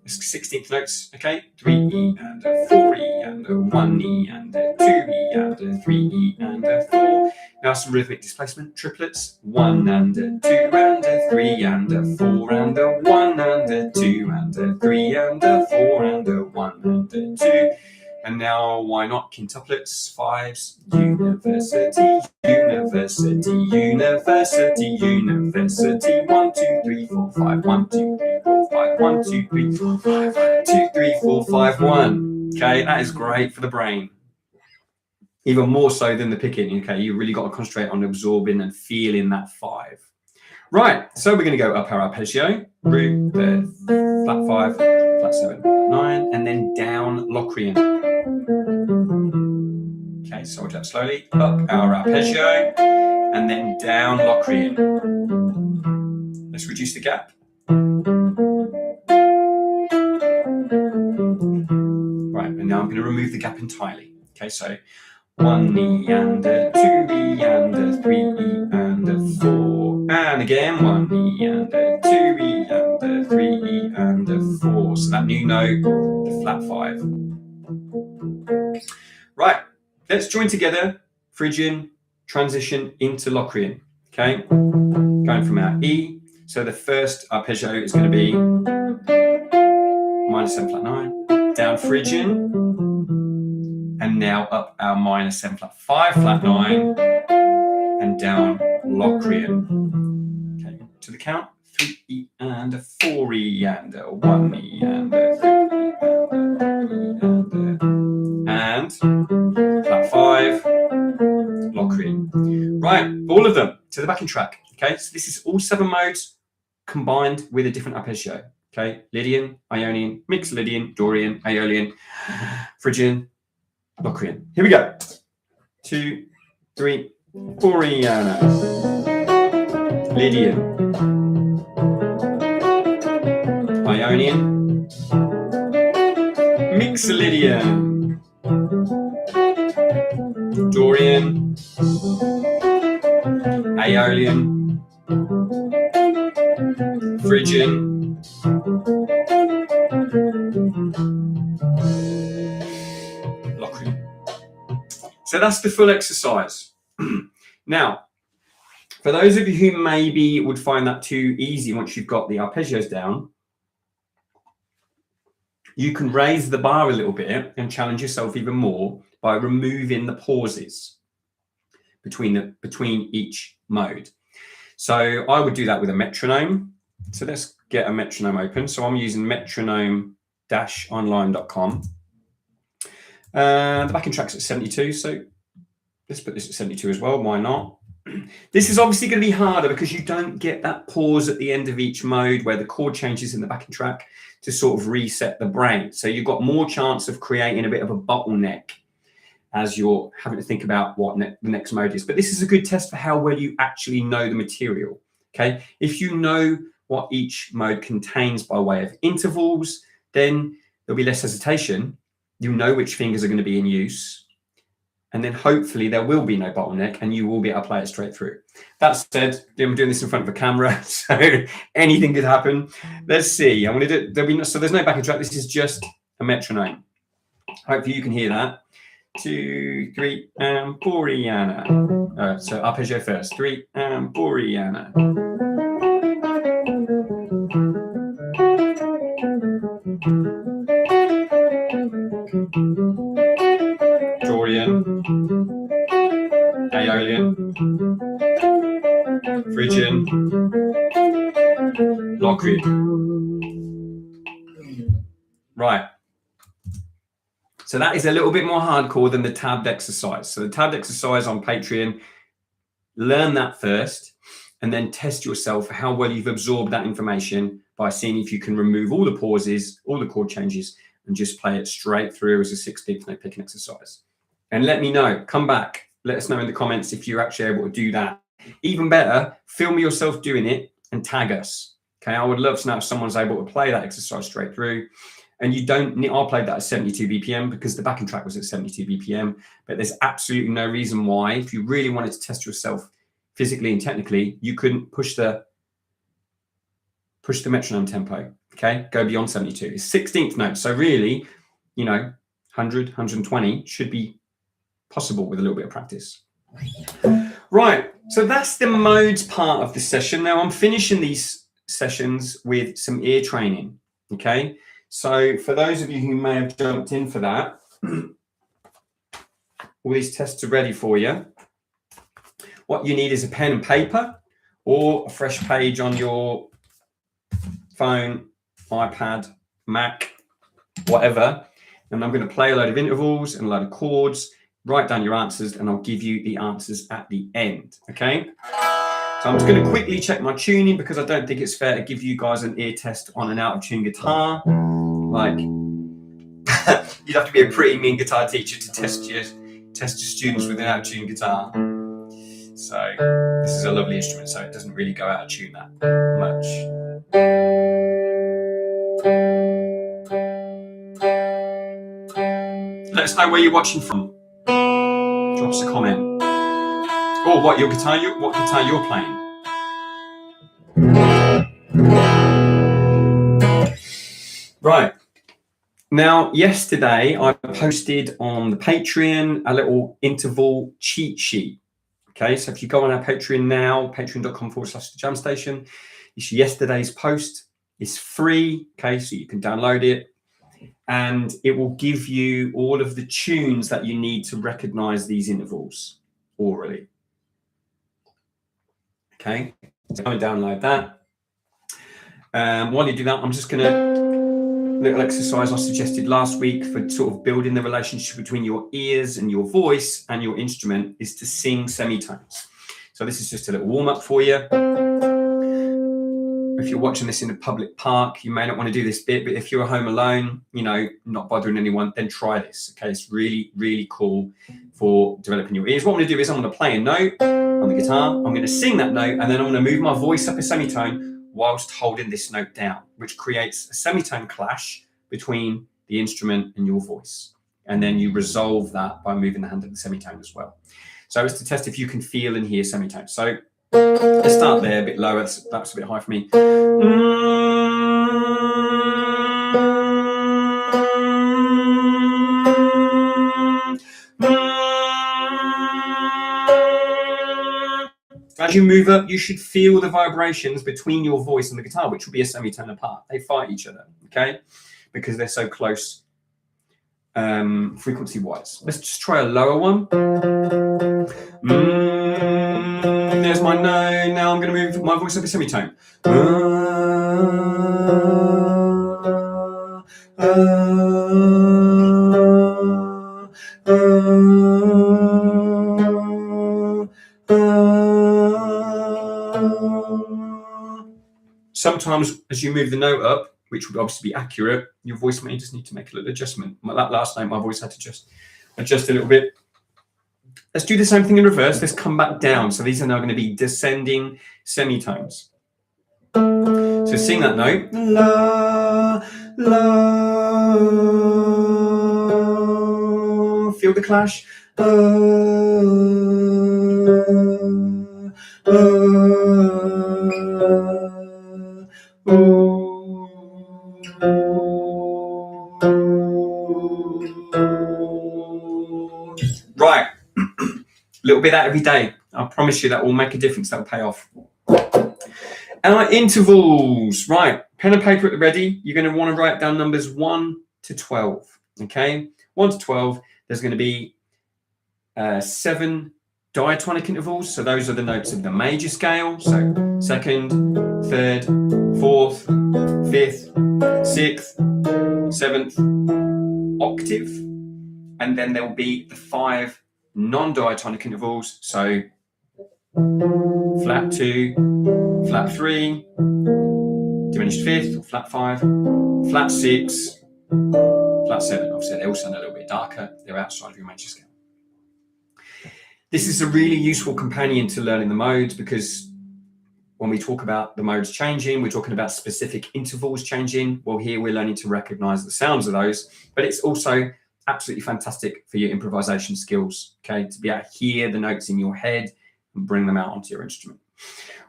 16th notes, okay? 3E and a 4E and a 1E and a 2E and a 3E and a 4. Now some rhythmic displacement, triplets, 1 and a 2 and a 3 and a 4 and a 1 and a 2 and a 3 and a 4 and a 1 and a 2. And now, why not quintuplets, fives, university, university, university, university, 1, 2, 3, 4, 5, 1, 2, 3, 4, 5, 1, 2, 3, 4, 5, 1, 2, 3, 4, 5, 1. Okay, that is great for the brain. Even more so than the picking, okay? You really got to concentrate on absorbing and feeling that 5. Right, so we're going to go up our arpeggio, root, third, flat 5, flat 7, flat 9, and then down Locrian. Okay, so we'll do that slowly. Up our arpeggio, and then down Locrian. Let's reduce the gap. Right, and now I'm going to remove the gap entirely. Okay, so 1E and a 2E and a 3E and a 4. And again, 1E and a 2E and a 3E and a 4. So that new note, the flat 5. Right, let's join together Phrygian, transition into Locrian. Okay, going from our E. So the first arpeggio is going to be -7 flat 9, down Phrygian, and now up our -7 flat 5 flat 9, and down Locrian. Okay, to the count, 3E and a 4E and a 1E and a 3E and flat 5, Locrian. Right, all of them to the backing track. Okay, so this is all 7 modes combined with a different arpeggio. Okay, Lydian, Ionian, mixed Lydian, Dorian, Aeolian, Phrygian, Locrian. Here we go. 2, 3, 4 Iana. Lydian. Ionian. Mixolydian. Dorian. Aeolian. Phrygian. Locrian. So that's the full exercise. Now, for those of you who maybe would find that too easy once you've got the arpeggios down, you can raise the bar a little bit and challenge yourself even more by removing the pauses between each mode. So I would do that with a metronome. So let's get a metronome open. So I'm using metronome-online.com. The backing track's at 72, so let's put this at 72 as well. Why not? This is obviously going to be harder because you don't get that pause at the end of each mode where the chord changes in the backing track to sort of reset the brain. So you've got more chance of creating a bit of a bottleneck as you're having to think about what the next mode is. But this is a good test for how well you actually know the material. Okay, if you know what each mode contains by way of intervals, then there'll be less hesitation. You know which fingers are going to be in use. And then hopefully there will be no bottleneck and you will be able to play it straight through. That said, I'm doing this in front of a camera, so anything could happen. Let's see. I'm going to do, so there's no backing track. This is just a metronome. Hopefully you can hear that. 2, 3, Amboriana. So arpeggio first. 3, Amboriana. Dorian. Aeolian. Phrygian. Locrian. Right. So that is a little bit more hardcore than the tabbed exercise. So the tabbed exercise on Patreon, learn that first and then test yourself how well you've absorbed that information by seeing if you can remove all the pauses, all the chord changes, and just play it straight through as a 16th note picking exercise. And let me know, come back, let us know in the comments if you're actually able to do that. Even better, film yourself doing it and tag us. Okay, I would love to know if someone's able to play that exercise straight through. And you don't need, I played that at 72 BPM because the backing track was at 72 BPM, but there's absolutely no reason why, if you really wanted to test yourself physically and technically, you couldn't push the metronome tempo, okay? Go beyond 72. It's 16th note. So really, 100, 120 should be possible with a little bit of practice. Right, so that's the modes part of the session. Now I'm finishing these sessions with some ear training, okay? So for those of you who may have jumped in for that, all these tests are ready for you. What you need is a pen and paper or a fresh page on your phone, iPad, Mac, whatever. And I'm going to play a load of intervals and a load of chords, write down your answers, and I'll give you the answers at the end, okay? So I'm just going to quickly check my tuning because I don't think it's fair to give you guys an ear test on an out of tune guitar. Like, you'd have to be a pretty mean guitar teacher to test your students with an out of tune guitar. So this is a lovely instrument, so it doesn't really go out of tune that much. Let us know where you're watching from. Drop us a comment. Or what guitar you're playing. Right. Now, yesterday I posted on the Patreon a little interval cheat sheet. Okay, so if you go on our Patreon now, patreon.com/thejamstation, it's yesterday's post. It's free, okay, so you can download it. And it will give you all of the tunes that you need to recognize these intervals orally. Okay, so I'm going to download that. While you do that, I'm just going to little exercise I suggested last week for sort of building the relationship between your ears and your voice and your instrument is to sing semitones. So this is just a little warm-up for you. If you're watching this in a public park, you may not want to do this bit, but if you're home alone, not bothering anyone, then try this. Okay, it's really, really cool for developing your ears. What I'm going to do is I'm going to play a note on the guitar. I'm going to sing that note, and then I'm going to move my voice up a semitone whilst holding this note down, which creates a semitone clash between the instrument and your voice. And then you resolve that by moving the hand up the semitone as well. So it's to test if you can feel and hear semitones. So let's start there, a bit lower. That's a bit high for me. As you move up, you should feel the vibrations between your voice and the guitar, which will be a semitone apart. They fight each other, okay? Because they're so close frequency-wise. Let's just try a lower one. There's my no. Now I'm going to move my voice up a semitone. Sometimes as you move the note up, which would obviously be accurate, your voice may just need to make a little adjustment. That last note, my voice had to just adjust a little bit. Let's do the same thing in reverse. Let's come back down. So these are now going to be descending semitones. So sing that note. La, la. Feel the clash. little bit out every day. I promise you that will make a difference. That will pay off. Our intervals, right? Pen and paper at the ready. You're going to want to write down numbers 1 to 12. Okay, 1 to 12. There's going to be 7 diatonic intervals. So those are the notes of the major scale. So 2nd, 3rd, 4th, 5th, 6th, 7th octave. And then there will be the 5 non-diatonic intervals. So flat 2, flat 3, diminished 5th, or flat 5, flat 6, flat 7. Obviously, they all sound a little bit darker. They're outside of your major scale. This is a really useful companion to learning the modes, because when we talk about the modes changing, we're talking about specific intervals changing. Well, here we're learning to recognize the sounds of those, but it's also absolutely fantastic for your improvisation skills, okay? To be able to hear the notes in your head and bring them out onto your instrument.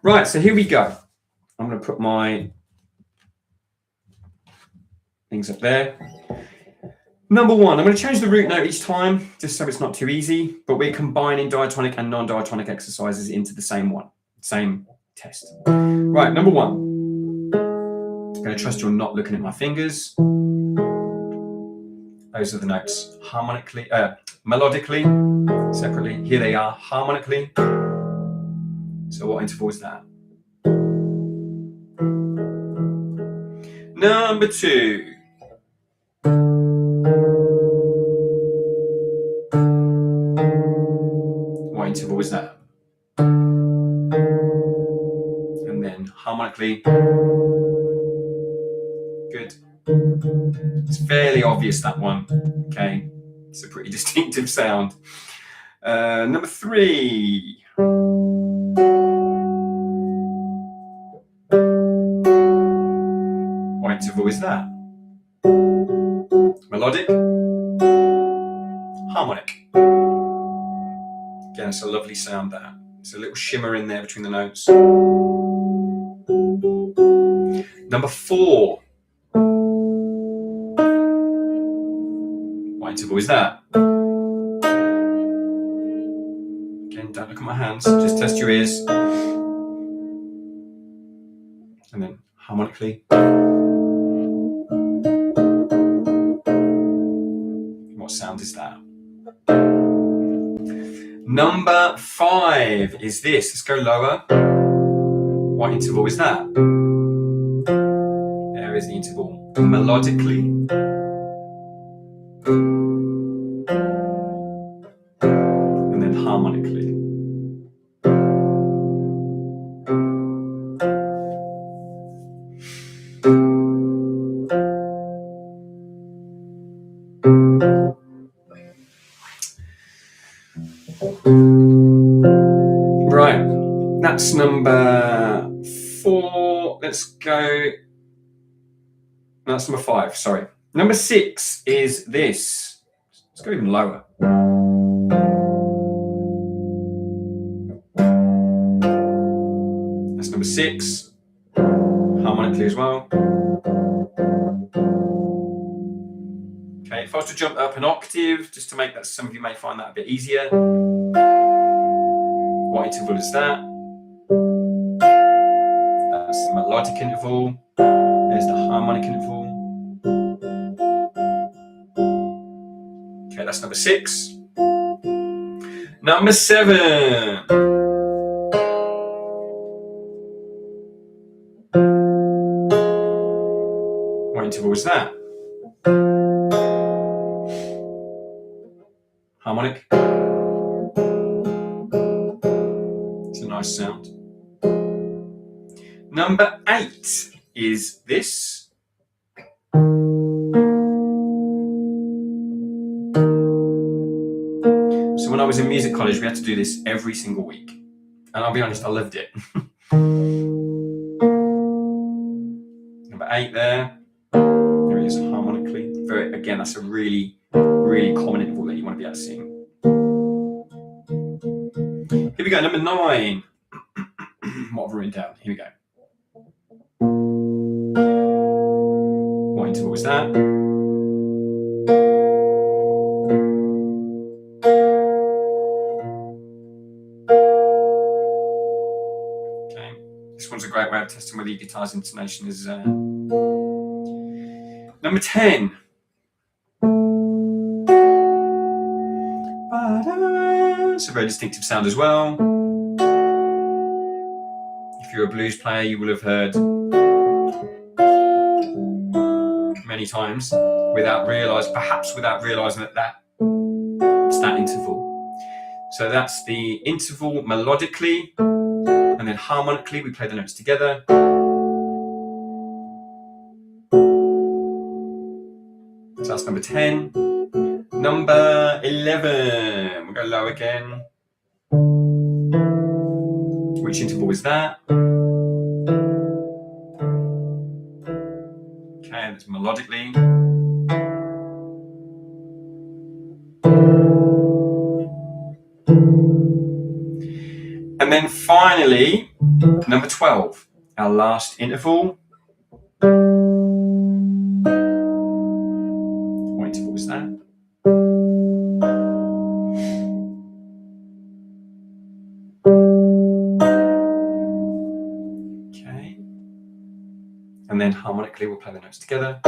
Right, so here we go. I'm going to put my things up there. Number 1, I'm going to change the root note each time, just so it's not too easy, but we're combining diatonic and non-diatonic exercises into the same one, same test. Right, number 1. I'm going to trust you're not looking at my fingers. Those are the notes harmonically, melodically, separately. Here they are harmonically. So what interval is that? Number 2. What interval is that? And then harmonically. Good. It's fairly obvious, that one. Okay. It's a pretty distinctive sound. Number 3. What interval is that? Melodic? Harmonic? Again, it's a lovely sound there. There's a little shimmer in there between the notes. Number 4. What interval is that? Again, don't look at my hands, just test your ears. And then harmonically. What sound is that? Number 5 is this. Let's go lower. What interval is that? There is the interval. Melodically. And then harmonically. Right, that's number 4. Let's go. That's number 5, sorry. Number 6 is this. Let's go even lower. That's number 6, harmonically as well. Okay, if I was to jump up an octave, just to make that, some of you may find that a bit easier. What interval is that? That's the melodic interval. There's the harmonic interval. Okay, that's number 6. Number 7. What interval is that? Harmonic. It's a nice sound. Number 8 is this. So when I was in music college, we had to do this every single week. And I'll be honest, I loved it. Number 8 there. There it is harmonically. Again, that's a really, really common interval that you want to be able to sing. Here we go, number 9. What have I written down? Here we go. What interval was that? one's a great way of testing whether your guitar's intonation is... Number 10. It's a very distinctive sound as well. If you're a blues player, you will have heard many times perhaps without realizing that it's that interval. So that's the interval melodically, and then harmonically we play the notes together. So that's number 10. Number 11, we'll go low again. Which interval is that? Okay, that's melodically. And then finally, number 12, our last interval. What interval is that? Okay. And then harmonically, we'll play the notes together.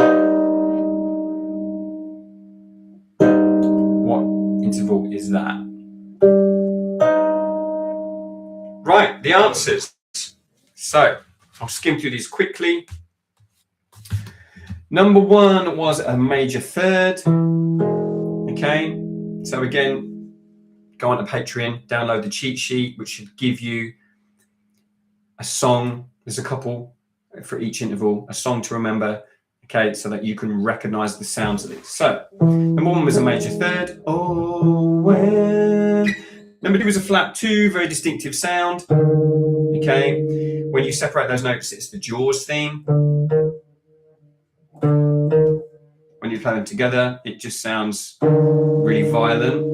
What interval is that? Right, the answers. So I'll skim through these quickly. Number 1 was a major third. Okay, so again, go onto Patreon, download the cheat sheet, which should give you a song. There's a couple for each interval, a song to remember. Okay, so that you can recognize the sounds of it. So number 1 was a major third. Oh, when. Number 2 was a flat 2, very distinctive sound. Okay, when you separate those notes, it's the Jaws theme. When you play them together, it just sounds really violent.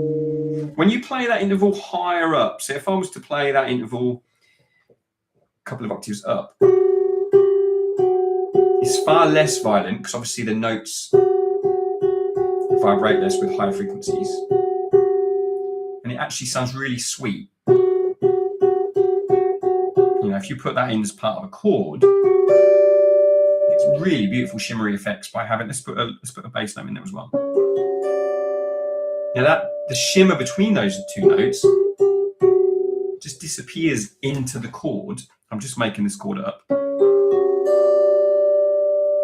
When you play that interval higher up, so if I was to play that interval a couple of octaves up, it's far less violent because obviously the notes vibrate less with higher frequencies. And it actually sounds really sweet. You know, if you put that in as part of a chord, it's really beautiful shimmery effects by having. Let's put a bass note in there as well. Now the shimmer between those two notes just disappears into the chord. I'm just making this chord up.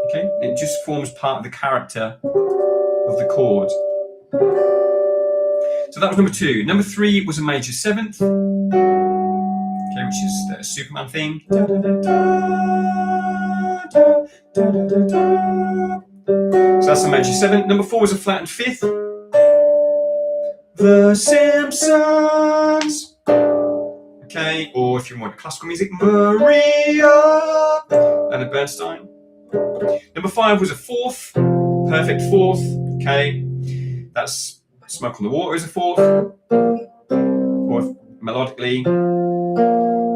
Okay, it just forms part of the character of the chord. So that was number 2. Number 3 was a major 7th, okay, which is the Superman theme. So that's a major 7th. Number 4 was a flattened 5th. The Simpsons. Okay, or if you're more into classical music, Maria and Bernstein. Number 5 was a 4th, perfect 4th. Okay, that's Smoke on the Water is a 4th, or melodically,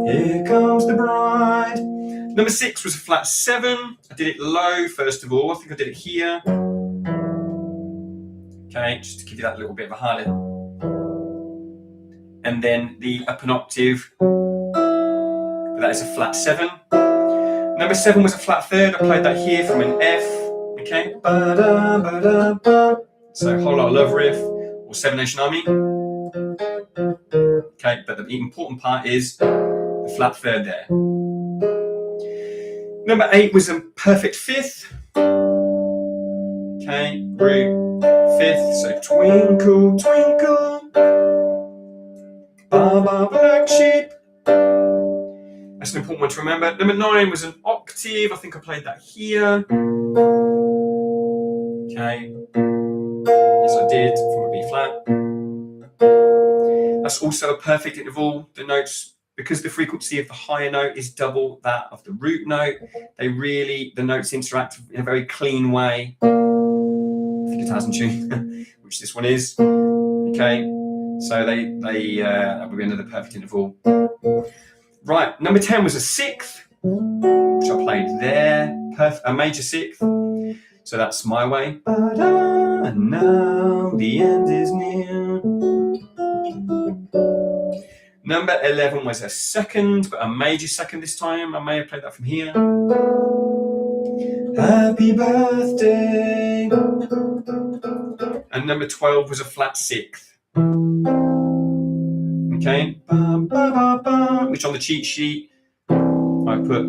Here Comes the Bride. Number 6 was a flat 7. I did it low first of all. I think I did it here. Okay, just to give you that little bit of a highlight. And then the up an octave, that is a flat 7. Number 7 was a flat 3rd. I played that here from an F. Okay, so Whole Lot of Love riff, or Seven Nation Army. Okay, but the important part is the flat 3rd there. Number 8 was a perfect 5th. Okay, root 5th, so Twinkle, Twinkle, Baba Black Sheep. That's an important one to remember. Number 9 was an octave. I think I played that here. Okay. Yes, I did, from a B flat. That's also a perfect interval. The notes, because the frequency of the higher note is double that of the root note, the notes interact in a very clean way. If the guitar's in tune, which this one is. Okay, so that will be another perfect interval. Right, number 10 was a 6th, which I played there, a major 6th. So that's My Way. And now the end is near. Number 11 was a second, but a major second this time. I may have played that from here. Happy birthday. And number 12 was a flat sixth. Okay, which on the cheat sheet I put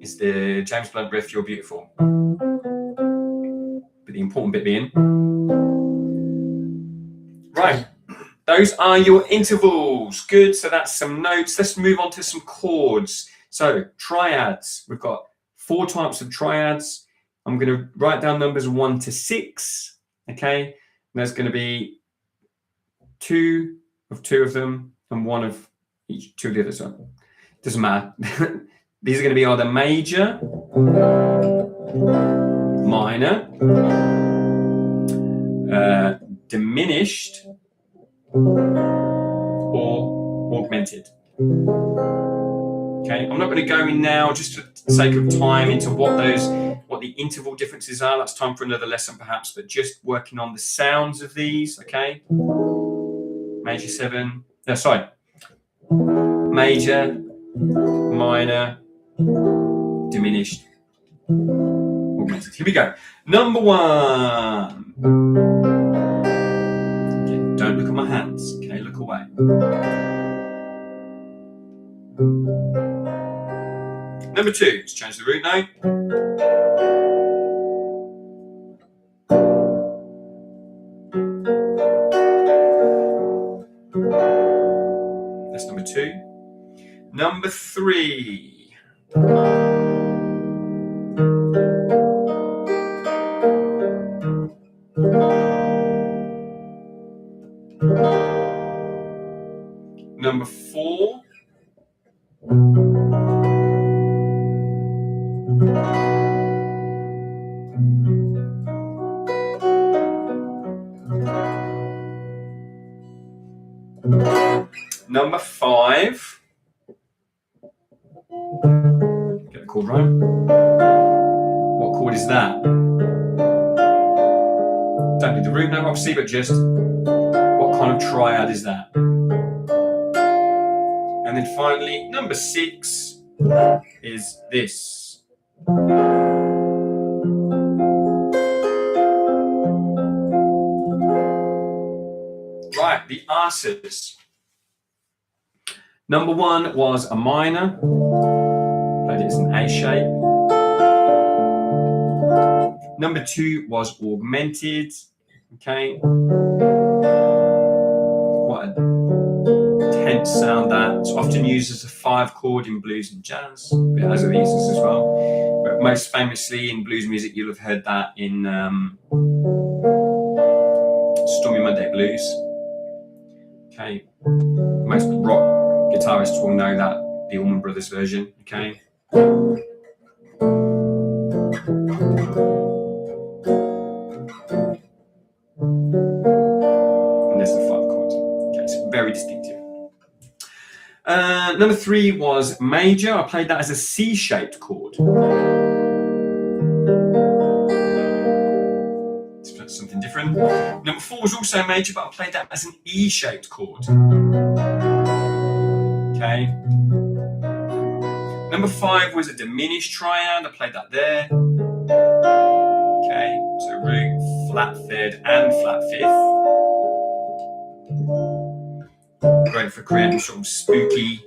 is the James Blunt riff, You're Beautiful. But the important bit being, right, those are your intervals. Good, so that's some notes. Let's move on to some chords. So triads, we've got 4 types of triads. I'm going to write down numbers 1 to 6. Okay, and there's going to be 2 of them and 1 of each, 2 of the others. So doesn't matter. These are going to be either major, minor, diminished, or augmented. Okay, I'm not going to go in now, just for the sake of time, into what the interval differences are. That's time for another lesson perhaps, but just working on the sounds of these. Okay, major 7, major, minor, diminished, augmented. Here we go. Number 1. Okay, don't look at my hands. Okay, look away. Number 2. Let's change the root now. That's number 2. Number 3. Number 4. Number 5. Get the chord right. What chord is that? Don't need the root note obviously, but just what kind of triad is that? And then finally, number 6 is this. Right, the answers. Number 1 was a minor. Played it as an A shape. Number 2 was augmented. Okay. Quite a tense sound that's often used as a 5 chord in blues and jazz. It has of these as well. But most famously in blues music, you'll have heard that in Stormy Monday Blues. Okay. Most rock guitarists will know that, the Allman Brothers version. Okay. And there's the 5 chords. Okay, it's very distinctive. Number 3 was major. I played that as a C-shaped chord. That's something different. Number 4 was also major, but I played that as an E-shaped chord. Okay. Number 5 was a diminished triad. I played that there. Okay, so root, flat 3rd, and flat 5th. Great for creating sort of spooky,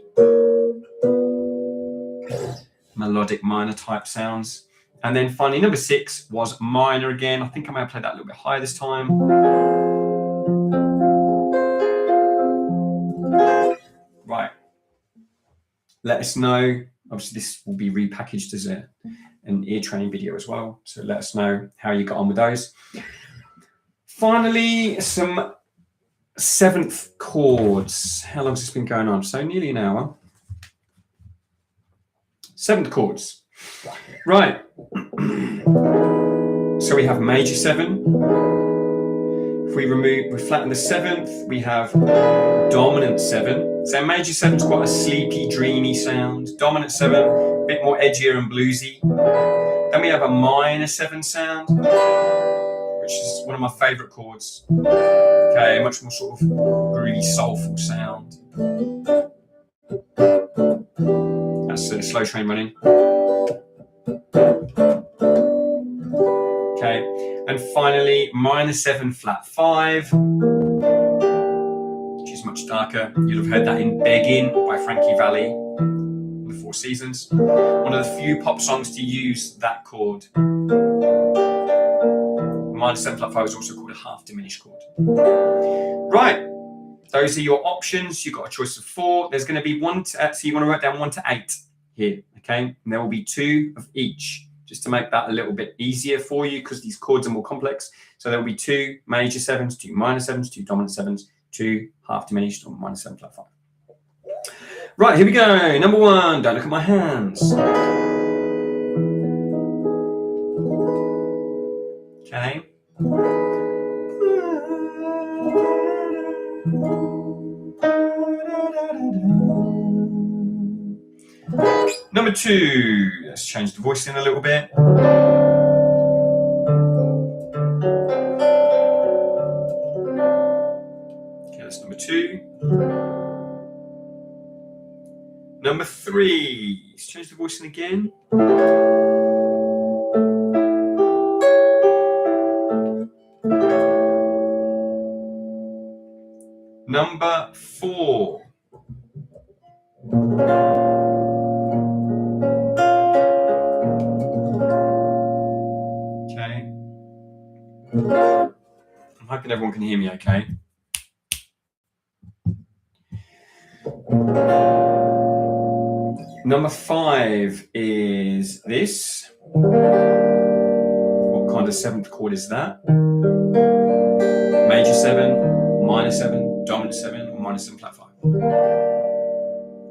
melodic minor type sounds. And then finally, number 6 was minor again. I think I may have played that a little bit higher this time. Right. Let us know. Obviously, this will be repackaged as an ear training video as well. So let us know how you got on with those. Finally, some 7th chords. How long has this been going on? So nearly an hour. 7th chords. Right. So we have major 7. If we flatten the 7th, we have dominant 7. So major 7 is quite a sleepy, dreamy sound. Dominant 7, a bit more edgier and bluesy. Then we have a minor 7 sound, which is one of my favourite chords. Okay, much more sort of groovy, soulful sound. That's a slow train running. Okay, and finally minor 7 flat 5, which is much darker. You'll have heard that in Beggin' by Frankie Valli in the Four Seasons. One of the few pop songs to use that chord. Minor 7 flat 5 is also called a half diminished chord. Right, those are your options. You've got a choice of 4. There's going to be one, so you want to write down 1 to 8 here, okay? And there will be 2 of each, just to make that a little bit easier for you because these chords are more complex. So there will be 2 major 7s, 2 minor 7s, 2 dominant 7s, 2 half diminished or minor 7 flat 5. Right, here we go. Number 1, don't look at my hands. Okay. Number 2, let's change the voice in a little bit. Okay, that's number 2. Number 3, let's change the voice in again. Number 4. Okay. I'm hoping everyone can hear me okay. Number 5 is this. What kind of 7th chord is that? Major 7, minor 7, dominant 7, or minor 7 flat 5.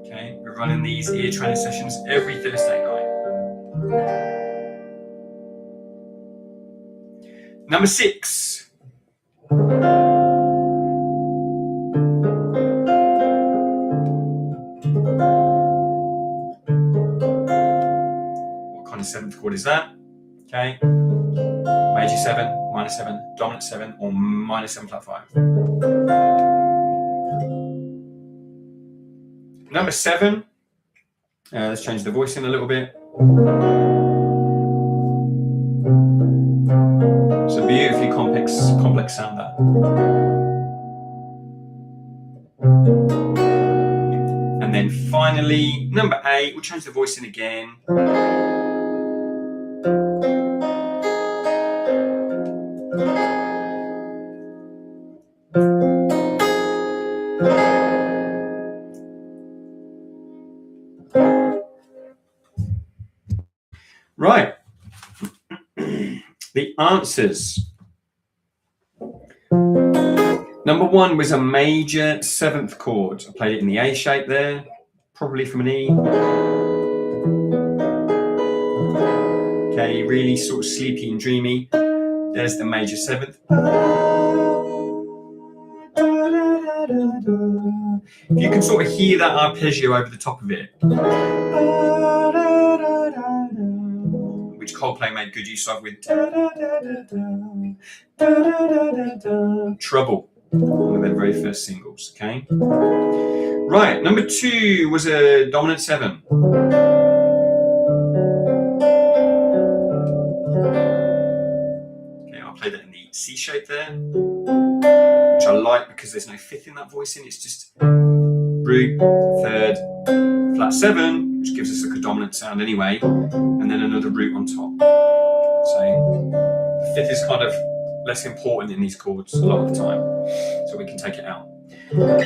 Okay, we're running these ear training sessions every Thursday night. Number 6. What kind of 7th chord is that? Okay, major 7, minor 7, dominant 7, or minor 7 flat 5. Number 7, let's change the voice in a little bit. It's a beautifully complex sound there. And then finally, number 8, we'll change the voice in again. Right, the answers. Number 1 was a major 7th chord. I played it in the A shape there, probably from an E. Okay, really sort of sleepy and dreamy. There's the major 7th. You can sort of hear that arpeggio over the top of it, which Coldplay made good use of with Trouble, one of their very first singles. Okay, right, number 2 was a dominant 7. Okay, I'll play that in the C shape there, which I like because there's no 5th in that voicing. It's just root, 3rd, flat 7, which gives us like a dominant sound anyway, and then another root on top. So the 5th is kind of less important in these chords a lot of the time, so we can take it out.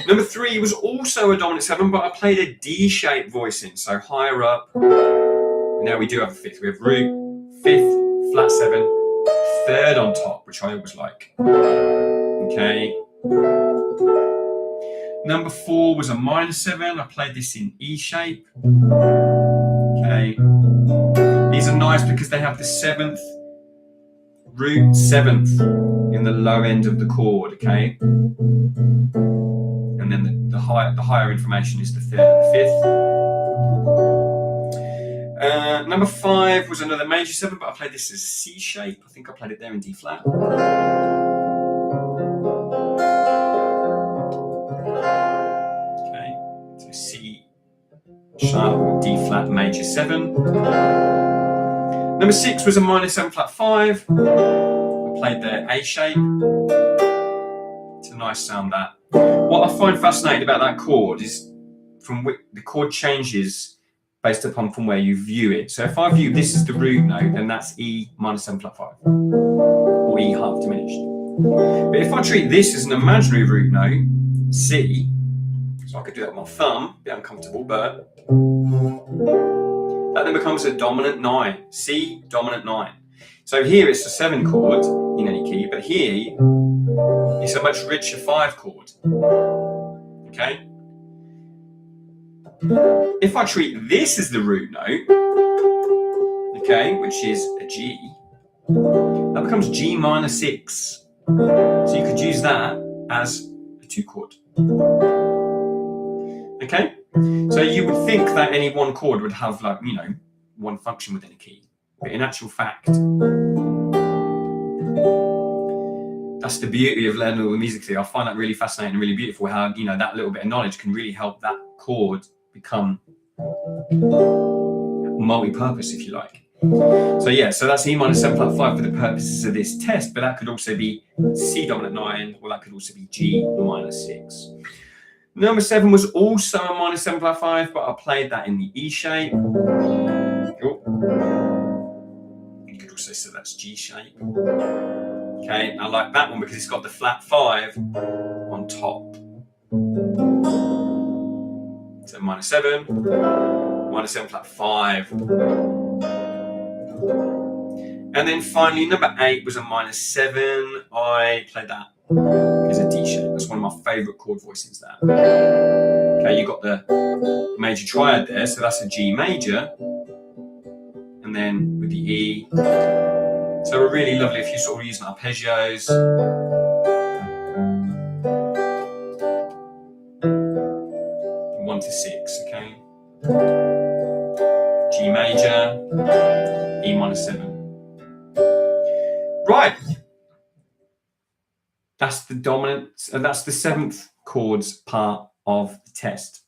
Number 3 was also a dominant 7, but I played a D-shaped voicing, so higher up. Now we do have a 5th. We have root, 5th, flat 7, 3rd on top, which I always like. Okay. Number 4 was a minor 7. I played this in E shape. Okay. These are nice because they have the 7th, root 7th in the low end of the chord, okay? And then the higher information is the 3rd and the 5th. Number 5 was another major 7, but I played this as C shape. I think I played it there in D flat. sharp, D flat major 7. Number 6 was a minor 7 flat 5. I played the A shape. It's a nice sound, that. What I find fascinating about that chord is the chord changes based upon from where you view it. So if I view this as the root note, then that's E minor 7 flat 5, or E half diminished. But if I treat this as an imaginary root note, C, so I could do that with my thumb, a bit uncomfortable, but that then becomes a dominant 9, C dominant 9. So here it's a 7 chord in any key, but here it's a much richer 5 chord. Okay? If I treat this as the root note, okay, which is a G, that becomes G minor 6. So you could use that as a 2 chord. Okay? So you would think that any one chord would have, like, you know, one function within a key. But in actual fact, that's the beauty of learning all the music theory. I find that really fascinating and really beautiful, how, you know, that little bit of knowledge can really help that chord become multi-purpose, if you like. So yeah, so that's E minor 7 flat 5 for the purposes of this test, but that could also be C dominant 9, or that could also be G minor 6. Number 7 was also a minor 7 flat 5, but I played that in the E shape. Oh. You could also say that's G shape. Okay, I like that one because it's got the flat 5 on top. So minor 7, minor 7 flat 5. And then finally, number 8 was a minor 7. I played that as a D shape. That's one of my favourite chord voicings there. Okay, you got the major triad there, so that's a G major. And then with the E. So we're really lovely if you're sort of using arpeggios. 1 to 6, okay? G major, E minor 7. Right. That's the dominant, and that's the 7th chords part of the test.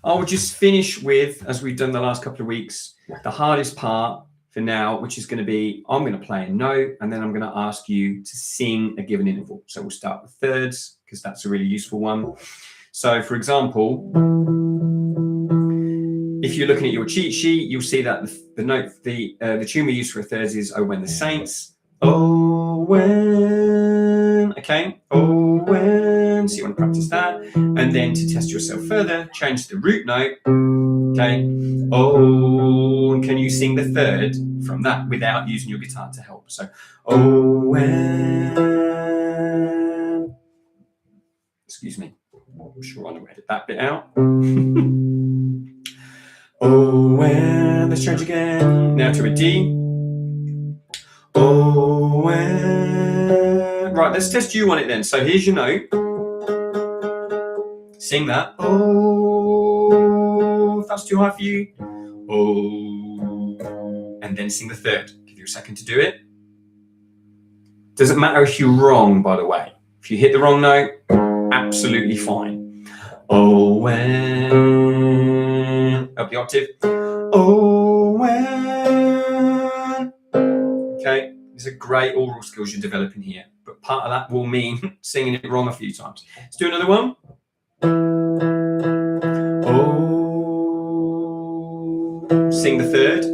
I will just finish with, as we've done the last couple of weeks, the hardest part for now, which is going to be, I'm going to play a note, and then I'm going to ask you to sing a given interval. So we'll start with thirds, because that's a really useful one. So for example, if you're looking at your cheat sheet, you'll see that the tune we use for a thirds is "Oh When the Saints." Oh when, okay, oh when. So you want to practice that, and then to test yourself further, change the root note. Okay, oh, can you sing the third from that without using your guitar to help? So, oh when. Excuse me. I'm sure I know edit that bit out. Oh when. Let's change again. Now to a D. Oh when. Right, let's test you on it then. So here's your note. Sing that. Oh, if that's too high for you. Oh, and then sing the third. Give you a second to do it. Doesn't matter if you're wrong, by the way. If you hit the wrong note, absolutely fine. Oh when. Up the octave. Oh when. Okay, these are great oral skills you're developing here, but part of that will mean singing it wrong a few times. Let's do another one. Oh, sing the third.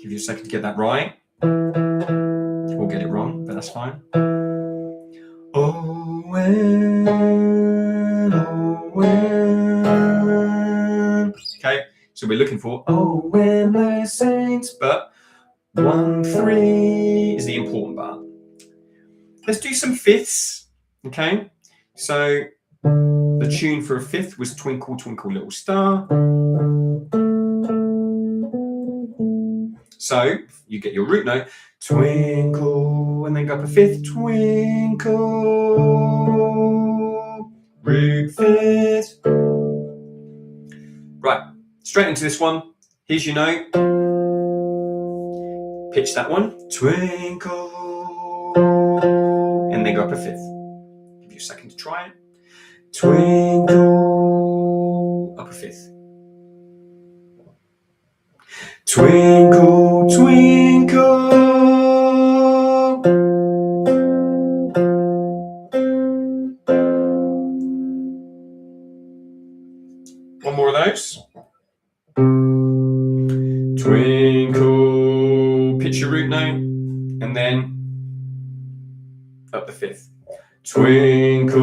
Give you a second to get that right. We'll get it wrong, but that's fine. Oh when, oh when. Okay, so we're looking for oh when the saints, but 1, 3 is the important part. Let's do some fifths. Okay, so the tune for a fifth was Twinkle, Twinkle, Little Star. So you get your root note, twinkle, and then go up a fifth, twinkle, root fifth. Right, straight into this one. Here's your note. Pitch that one, twinkle, and then go up a fifth. Give you a second to try it. twinkle, upper fifth. Twinkle, twinkle. One more of those. Twinkle, pitch your root note, and then up the fifth. Twinkle,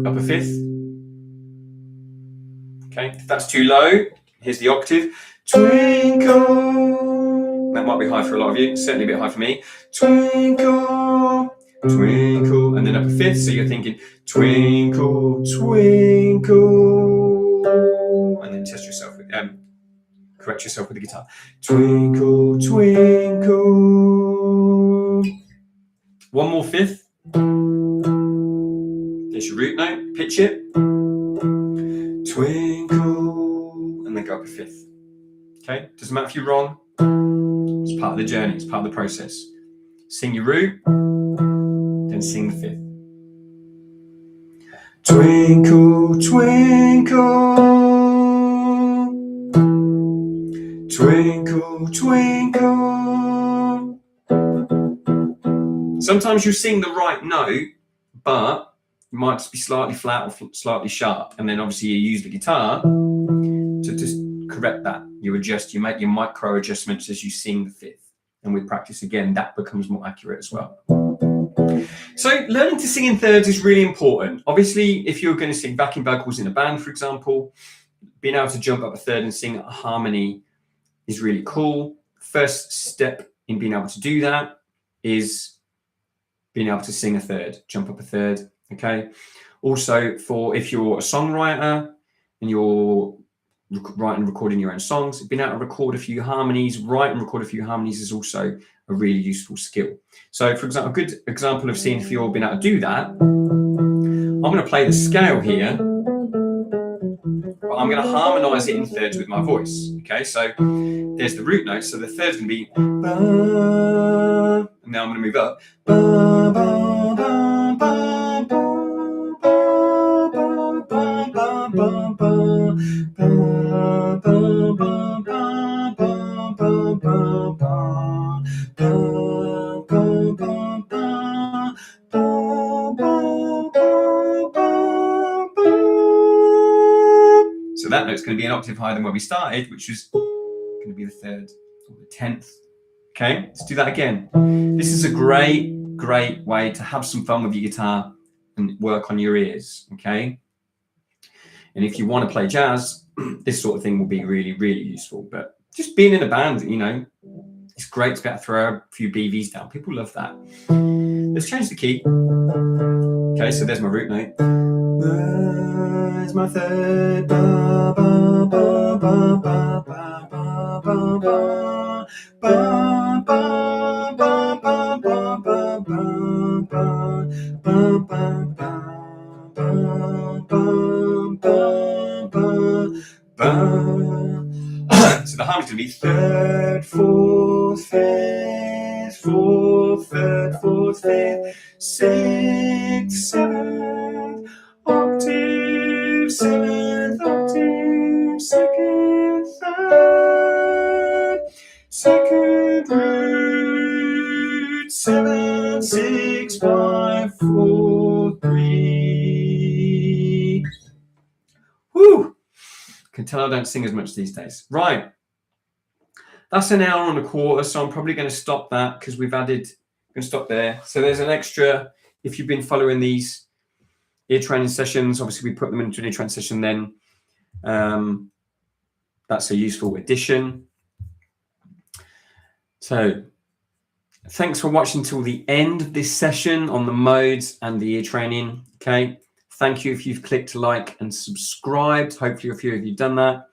upper fifth. Okay, if that's too low, here's the octave. Twinkle. That might be high for a lot of you, certainly a bit high for me. Twinkle, twinkle, and then upper fifth. So you're thinking twinkle, twinkle, and then test yourself with correct yourself with the guitar. Twinkle, twinkle. One more fifth. There's your root note. Pitch it. Twinkle, and then go up a fifth. Okay, doesn't matter if you're wrong. It's part of the journey. It's part of the process. Sing your root, then sing the fifth. Twinkle, twinkle, twinkle, twinkle. Sometimes you sing the right note, but it might just be slightly flat or slightly sharp. And then obviously you use the guitar to just correct that. You adjust, you make your micro adjustments as you sing the fifth. And with practice, again, that becomes more accurate as well. So learning to sing in thirds is really important. Obviously, if you're going to sing backing vocals in a band, for example, being able to jump up a third and sing a harmony is really cool. First step in being able to do that is being able to sing a third, jump up a third, okay? Also, for if you're a songwriter and you're writing and recording your own songs, being able to record a few harmonies, write and record a few harmonies is also a really useful skill. So, for example, a good example of seeing if you're being able to do that, I'm going to play the scale here, but I'm going to harmonize it in thirds with my voice. Okay, so there's the root note, so the third's going to be ba, and now I'm going to move up. Ba, ba, ba, ba, ba, ba, ba, ba, ba, ba. So that note's going to be an octave higher than where we started, which was going to be the third or the 10th. Okay, let's do that again. This is a great way to have some fun with your guitar and work on your ears. Okay, and if you want to play jazz, this sort of thing will be really useful. But just being in a band, you know, it's great to be able to throw a few BVs down. People love that. Let's change the key. Okay, so there's my root note. There's my third. Ba, ba, ba, ba, ba, ba, ba, ba, ba, ba, ba, ba, ba, ba, ba, so the harmony's going to be third, fourth, fifth, fourth, third, fourth, fifth, sixth, seventh, octave, seventh, octave, second, third, second root, 7, 6, 5, 4, 3. Woo! Can tell I don't sing as much these days. Right. That's an hour and a quarter, so I'm probably going to stop that because we've added, I'm going to stop there. So there's an extra, if you've been following these ear training sessions, obviously we put them into an ear training session then. That's a useful addition. So thanks for watching till the end of this session on the modes and the ear training. Okay. Thank you if you've clicked like and subscribed. Hopefully a few of you done that.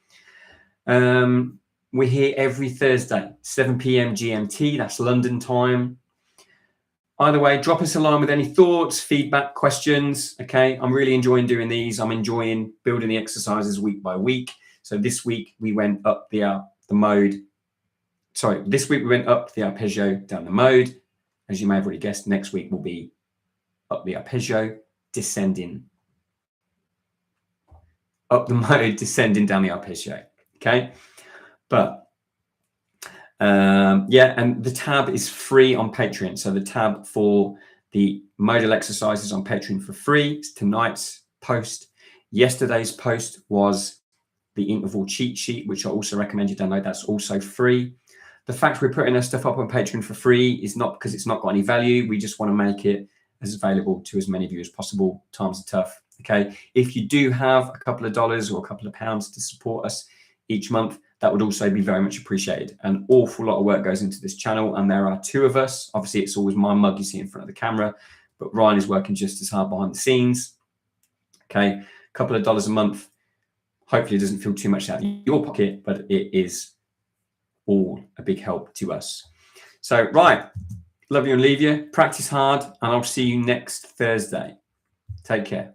We're here every Thursday, 7 p.m. GMT. That's London time. Either way, drop us a line with any thoughts, feedback, questions. Okay, I'm really enjoying doing these. I'm enjoying building the exercises week by week. So this week we went up the mode. Sorry, this week we went up the arpeggio, down the mode. As you may have already guessed, next week will be up the arpeggio, descending up the mode, descending down the arpeggio. Okay, but yeah, and the tab is free on Patreon. So the tab for the modal exercises on Patreon for free. It's tonight's post. Yesterday's post was the interval cheat sheet, which I also recommend you download. That's also free. The fact we're putting our stuff up on Patreon for free is not because it's not got any value. We just want to make it as available to as many of you as possible. Times are tough. Okay. If you do have a couple of dollars or a couple of pounds to support us each month, that would also be very much appreciated. An awful lot of work goes into this channel, and there are two of us. Obviously, it's always my mug you see in front of the camera, but Ryan is working just as hard behind the scenes. Okay, a couple of dollars a month. Hopefully, it doesn't feel too much out of your pocket, but it is all a big help to us. So, right, love you and leave you. Practice hard, and I'll see you next Thursday. Take care.